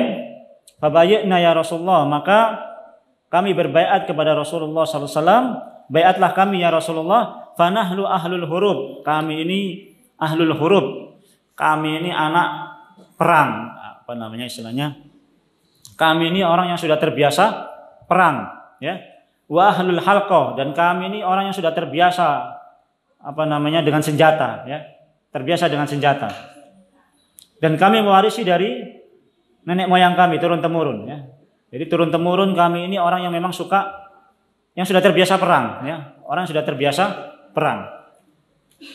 fabayyana ya Rasulullah, maka kami berbaiat kepada Rasulullah sallallahu alaihi wasallam, baiatlah kami ya Rasulullah, fanahlu ahlul hurub, kami ini ahlul hurub, kami ini anak perang, apa namanya istilahnya, kami ini orang yang sudah terbiasa perang, ya. Wa ahlul halqah, dan kami ini orang yang sudah terbiasa apa namanya dengan senjata, ya, terbiasa dengan senjata. Dan kami mewarisi dari nenek moyang kami turun temurun, ya. Jadi turun temurun kami ini orang yang memang suka, yang sudah terbiasa perang, ya, orang yang sudah terbiasa perang.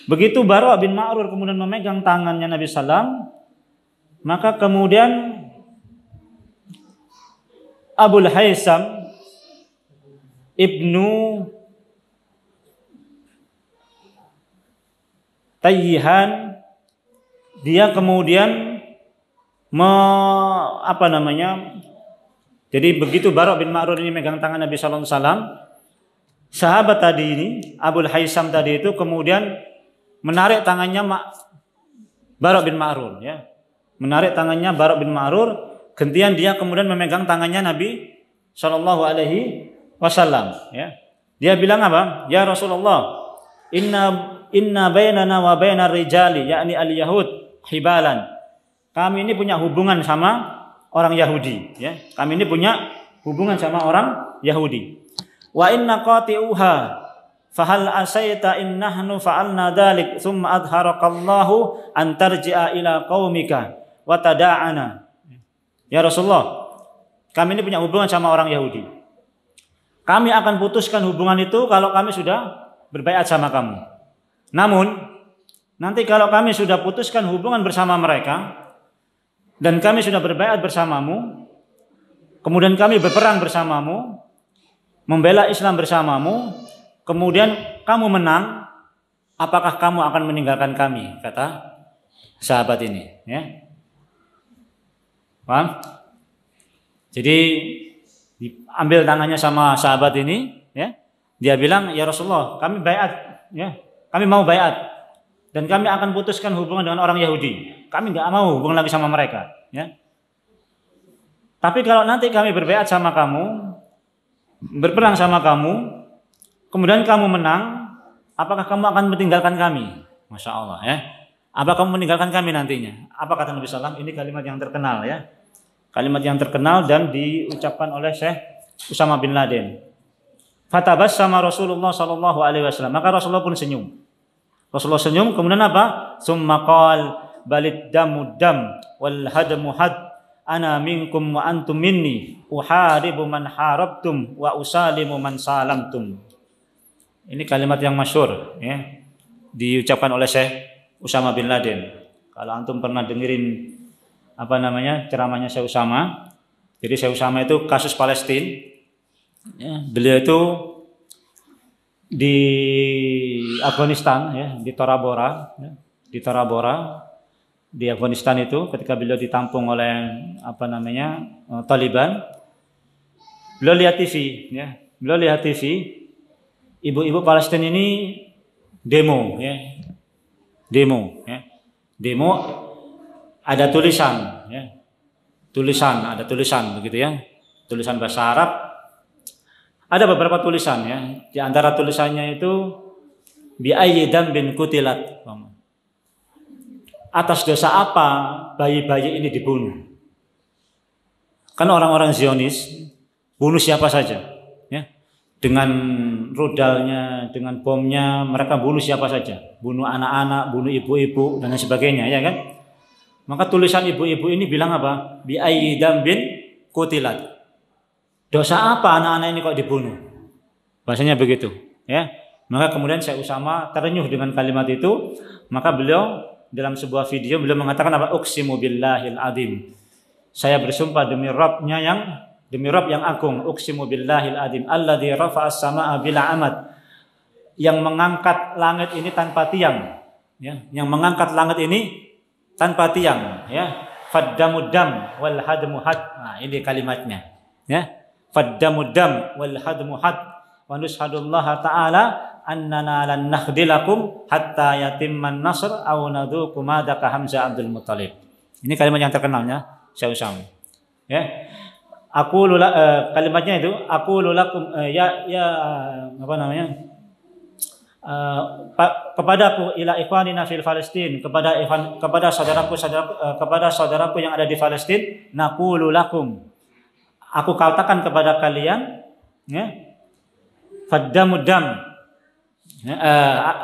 Begitu Bara' bin Ma'rur kemudian memegang tangannya Nabi Sallam, maka kemudian Abul Haisam Ibnu Tayyihan, dia kemudian apa namanya? Jadi begitu Bara' bin Ma'rur ini megang tangan Nabi sallallahu alaihi wasallam, sahabat tadi ini, Abul Haisam tadi itu kemudian menarik tangannya Bara' bin Ma'rur, ya. Menarik tangannya Bara' bin Ma'rur, gantian dia kemudian memegang tangannya Nabi sallallahu alaihi wasallam, ya. Dia bilang apa? Ya Rasulullah, inna bainana wa bainar rijali, yakni al-yahud, hibalan. Kami ini punya hubungan sama orang Yahudi, ya. Kami ini punya hubungan sama orang Yahudi. Wa inna qati'uha fahal asaita in nahnu fa'alna dzalik thumma adharakallahu an tarji'a ila qaumika wa tada'ana. Ya Rasulullah, kami ini punya hubungan sama orang Yahudi. Kami akan putuskan hubungan itu kalau kami sudah berbaiat sama kamu. Namun, nanti kalau kami sudah putuskan hubungan bersama mereka dan kami sudah berbaiat bersamamu, kemudian kami berperang bersamamu, membela Islam bersamamu, kemudian kamu menang, apakah kamu akan meninggalkan kami? Kata sahabat ini, ya. Paham? Jadi diambil tangannya sama sahabat ini, ya. Dia bilang, ya Rasulullah, kami baiat, ya. Kami mau baiat dan kami akan putuskan hubungan dengan orang Yahudi. Kami nggak mau hubungan lagi sama mereka, ya. Tapi kalau nanti kami berbaiat sama kamu, berperang sama kamu, kemudian kamu menang, apakah kamu akan meninggalkan kami? Masya Allah, ya. Apa kamu meninggalkan kami nantinya? Apa kata Nabi SAW? Ini kalimat yang terkenal, ya. Kalimat yang terkenal dan diucapkan oleh Syekh Usama bin Laden. Fatabassama Rasulullah sallallahu alaihi wasallam. Maka Rasulullah pun senyum. Rasulullah senyum, kemudian apa? Summa qal balid damu dam wal hadmu had ana minkum wa antum minni uharibu man harabtum wa usalimu man salamtum. Ini kalimat yang masyhur, ya. Diucapkan oleh Syekh Usama bin Laden. Kalau antum pernah dengerin apa namanya ceramahnya Syekh Usama. Jadi Syekh Usama itu kasus Palestina, ya, beliau itu di Afghanistan, ya, di Tora Bora, ya, di Tora Bora di Afghanistan itu ketika beliau ditampung oleh apa namanya Taliban, beliau lihat TV, ya, beliau lihat TV, ibu-ibu Palestina ini demo, ya, demo, ya, demo. Ada tulisan, ya. Ada tulisan begitu, ya. Tulisan bahasa Arab. Ada beberapa tulisan, ya. Di antara tulisannya itu bi ayyi dambin kutilat. Atas dosa apa bayi-bayi ini dibunuh? Kan orang-orang Zionis bunuh siapa saja, ya. Dengan rudalnya, dengan bomnya, mereka bunuh siapa saja. Bunuh anak-anak, bunuh ibu-ibu dan lain sebagainya, ya kan? Maka tulisan ibu-ibu ini bilang apa? Bi ayyi dambin kutilat. Dosa apa anak-anak ini kok dibunuh? Bahasanya begitu, ya. Maka kemudian Syekh Usama terenyuh dengan kalimat itu, maka beliau dalam sebuah video beliau mengatakan apa? Uqsimu billahil azim. Saya bersumpah demi Rabb yang agung. Uqsimu billahil azim alladzi rafa'as samaa'a bila amad. Yang mengangkat langit ini tanpa tiang, ya. Yang mengangkat langit ini tanpa tiang, ya. Faddamudam wal hadmu had. Nah, ini kalimatnya, ya. Faddamudam wal hadmu had wa nushhadullaha ta'ala annana lan nakhdilakum hatta yatimman nasr aw nadhuku madaka Hamzah Abdul Muttalib. Ini kalimat yang terkenalnya Syekh Usama, ya. kalimatnya itu aku lulakum apa namanya? Kepadaku ila ikhwanina fil Palestin, kepada saudaraku yang ada di Palestina, naqulu lakum, aku katakan kepada kalian, ya, faddamud dam,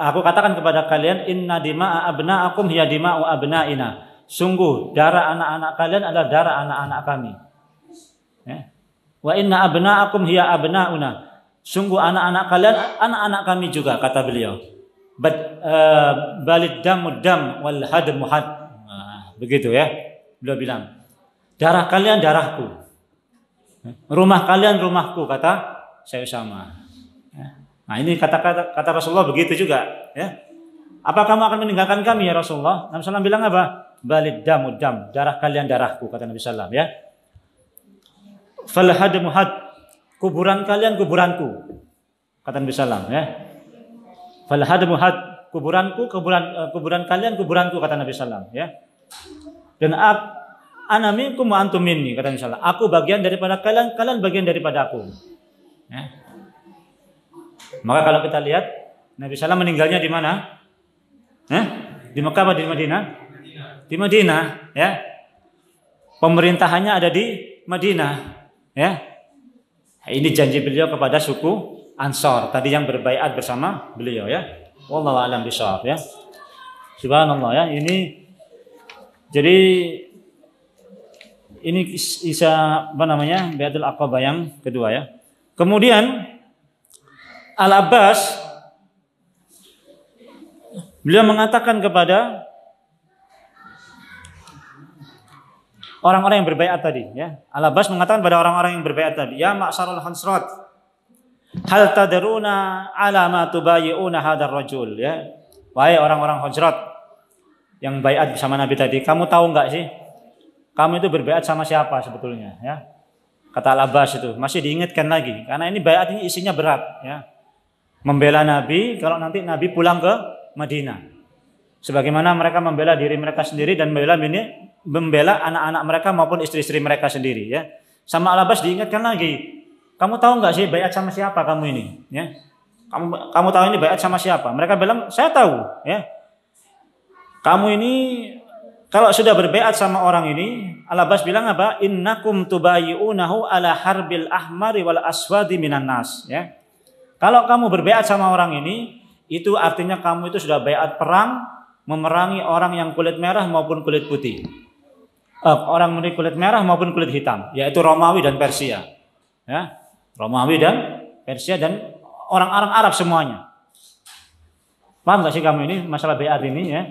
aku katakan kepada kalian, inna dima'a abna'akum hiya dima'u abna'ina, sungguh darah anak-anak kalian adalah darah anak-anak kami, ya. Wa inna abna'akum hiya abna'una, sungguh anak-anak kalian anak-anak kami juga, kata beliau. Balid damud dam wal hadmu had. Begitu ya. Beliau bilang, darah kalian darahku, rumah kalian rumahku, kata Syekh Utsama. Nah, ini kata Rasulullah begitu juga, ya. Apa kamu akan meninggalkan kami ya Rasulullah? Nabi sallallahu bilang apa? Balid damud dam, darah kalian darahku, kata Nabi sallallahu, ya. Fal hadmu had, kuburan kalian kuburanku, kata Nabi sallallahu, ya. Fal hadmu had, kuburanku kuburan kalian kuburanku, kata Nabi sallallahu, ya. Dan ana minkum wa antum minni, kata Nabi sallallahu, aku bagian daripada kalian, kalian bagian daripada aku, ya. Maka kalau kita lihat Nabi sallallahu meninggalnya di mana? Di Mekah atau di Madinah? Di Madinah, ya. Pemerintahannya ada di Madinah, ya. Ini janji beliau kepada suku Ansor tadi yang berbaiat bersama beliau, ya. Wallahu a'lam bishawab, ya. Subhanallah, ya. Jadi ini kisah apa namanya? Baiatul Aqabah yang kedua, ya. Kemudian Al-Abbas beliau mengatakan kepada orang-orang yang berbaiat tadi, ya. Al-Abbas mengatakan pada orang-orang yang berbaiat tadi, ya ma'syarul Hansrat, hal tadruna ala ma tubayyi'una hadzal rajul, ya. Wahai orang-orang Hansrat yang baiat bersama Nabi tadi, kamu tahu enggak sih? Kamu itu berbaiat sama siapa sebetulnya, ya? Kata Al-Abbas itu, masih diingatkan lagi karena ini baiat ini isinya berat, ya. Membela Nabi kalau nanti Nabi pulang ke Madinah. Sebagaimana mereka membela diri mereka sendiri dan membela anak-anak mereka maupun istri-istri mereka sendiri, ya. Sama Al-Abbas diingatkan lagi, kamu tahu nggak sih baiat sama siapa kamu ini, ya? Kamu tahu ini baiat sama siapa? Mereka bilang, saya tahu, ya. Kamu ini kalau sudah berbaiat sama orang ini, Al-Abbas bilang apa? Innakum tubayyi'unahu ala harbil ahmari wal aswadi minan nas, ya. Kalau kamu berbaiat sama orang ini, itu artinya kamu itu sudah baiat perang, memerangi orang yang kulit merah maupun kulit putih. Orang kulit merah maupun kulit hitam, yaitu Romawi dan Persia, ya. Romawi dan Persia dan orang-orang Arab semuanya. Paham gak sih kamu ini masalah baiat ini, ya?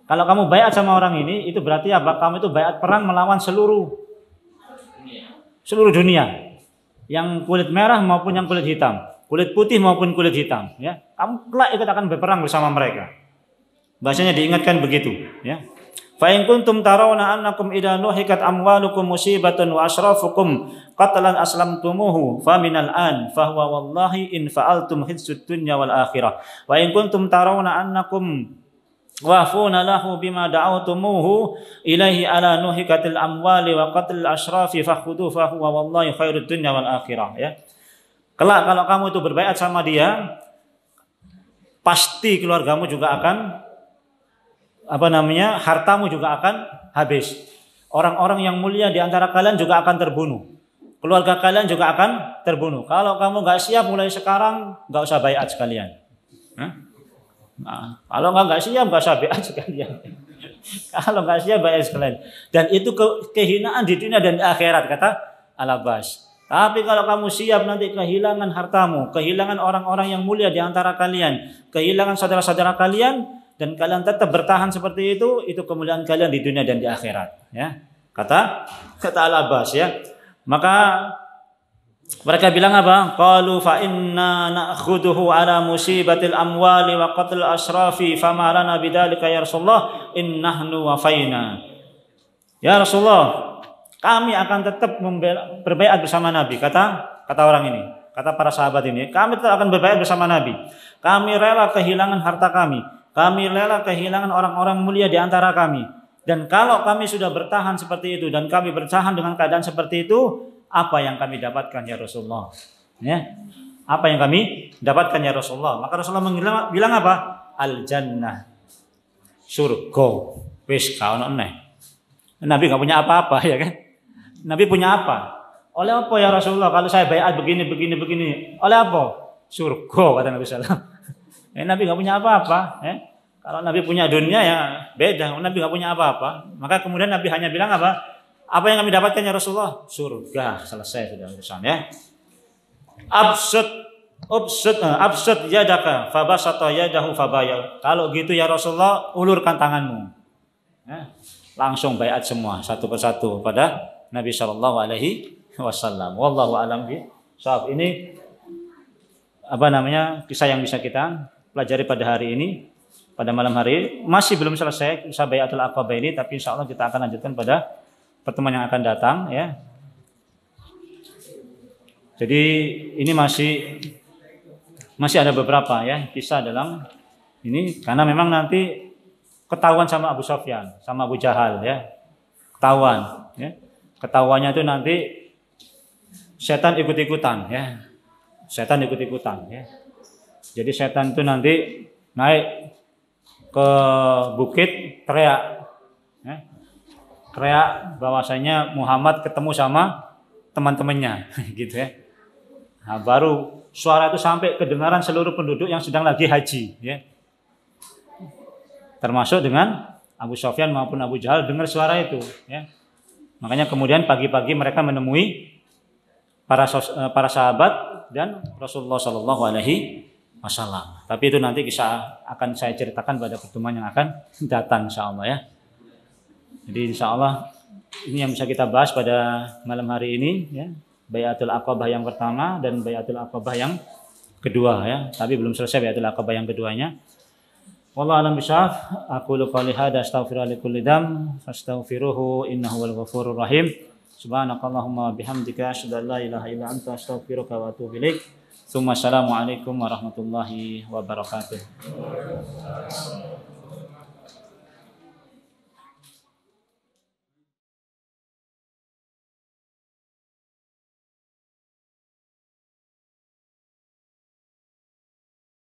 Kalau kamu baiat sama orang ini, itu berarti apa? Kamu itu baiat perang melawan seluruh dunia, yang kulit merah maupun yang kulit hitam, kulit putih maupun kulit hitam, ya. Kamu kelak ikut akan berperang bersama mereka. Bahasanya diingatkan begitu, ya. Fa in kuntum tarawna annakum idza nuhikat amwalukum musibatan wa asrafukum qatalan aslamtumuhu fa minal an fa huwa wallahi in fa'altum hidsud dunya wal akhirah. Wa in kuntum tarawna annakum wafuna lahu bima da'awtumuhu ilaihi ala nuhikatil amwali wa qatlil asrafi fakhudhu fa huwa wallahi khairud dunya wal akhirah, ya. Kelak kalau kamu itu berbaiat sama dia, pasti keluargamu juga akan hartamu juga akan habis. Orang-orang yang mulia di antara kalian juga akan terbunuh. Keluarga kalian juga akan terbunuh. Kalau kamu nggak siap mulai sekarang, nggak usah baiat sekalian. Nah, kalau nggak siap, nggak usah baiat sekalian. Kalau nggak siap, baiat sekalian. Dan itu kehinaan di dunia dan di akhirat, kata Al-Abbas. Tapi kalau kamu siap nanti kehilangan hartamu, kehilangan orang-orang yang mulia di antara kalian, kehilangan saudara-saudara kalian, dan kalian tetap bertahan seperti itu kemuliaan kalian di dunia dan di akhirat, ya. Kata Al-Abbas, ya. Maka mereka bilang apa? Qalu fa inna na'khuduhu ala musibatil amwali wa qatl asrafi fama lana bidzalika ya Rasulullah innahnu wafaina. Ya Rasulullah, kami akan tetap berbaiat bersama Nabi, kata orang ini. Kata para sahabat ini, kami tetap akan berbaiat bersama Nabi. Kami rela kehilangan harta kami. Kami rela kehilangan orang-orang mulia di antara kami. Dan kalau kami sudah bertahan seperti itu dan kami bertahan dengan keadaan seperti itu, apa yang kami dapatkan ya Rasulullah? Ya. Apa yang kami dapatkan ya Rasulullah? Maka Rasulullah bilang apa? Al jannah, surga. Wis ka ono neh. Nabi nggak punya apa-apa ya kan? Nabi punya apa? Oleh apa ya Rasulullah? Kalau saya baiat begini. Oleh apa? Surga kata Nabi SAW. Nabi nggak punya apa-apa. Kalau Nabi punya dunia ya beda. Nabi nggak punya apa-apa. Maka kemudian Nabi hanya bilang apa? Apa yang kami dapatkan ya Rasulullah? Surga. Selesai sudah urusan ya. Absud yadaka fabasata yadahu fabaya. Kalau gitu ya Rasulullah, ulurkan tanganmu. Langsung baiat semua satu persatu pada Nabi sallallahu alaihi wasallam. Wallahu a'lam bishawab. Ini kisah yang bisa kita pelajari pada hari ini, pada malam hari. Masih belum selesai kisah Baiatul Aqabah ini, tapi insyaallah kita akan lanjutkan pada pertemuan yang akan datang ya. Jadi ini masih ada beberapa ya kisah dalam ini, karena memang nanti ketahuan sama Abu Sufyan, sama Abu Jahal ya. Ketahuan ya. Ketahuannya itu nanti setan ikut-ikutan ya. Setan ikut-ikutan ya. Jadi setan itu nanti naik ke bukit teriak ya. Teriak bahwasanya Muhammad ketemu sama teman-temannya gitu ya. Nah, baru suara itu sampai kedengaran seluruh penduduk yang sedang lagi haji ya. Termasuk dengan Abu Sufyan maupun Abu Jahal dengar suara itu ya. Makanya kemudian pagi-pagi mereka menemui para sahabat dan Rasulullah Shallallahu alaihi wasallam. Tapi itu nanti kisah akan saya ceritakan pada pertemuan yang akan datang insyaallah ya. Jadi insyaallah ini yang bisa kita bahas pada malam hari ini ya. Baiatul Aqabah yang pertama dan Baiatul Aqabah yang kedua ya. Tapi belum selesai Baiatul Aqabah yang keduanya. Wallahu a'lam bishawab. Aqulu qouli hadza astaghfiruka li kulli dzam fastaghfiruhu innahu wal ghafurur rahim. Subhanakallahumma bihamdika asyhadu an la ilaha illa anta astaghfiruka wa atubu ilaik. Assalamualaikum warahmatullahi wabarakatuh.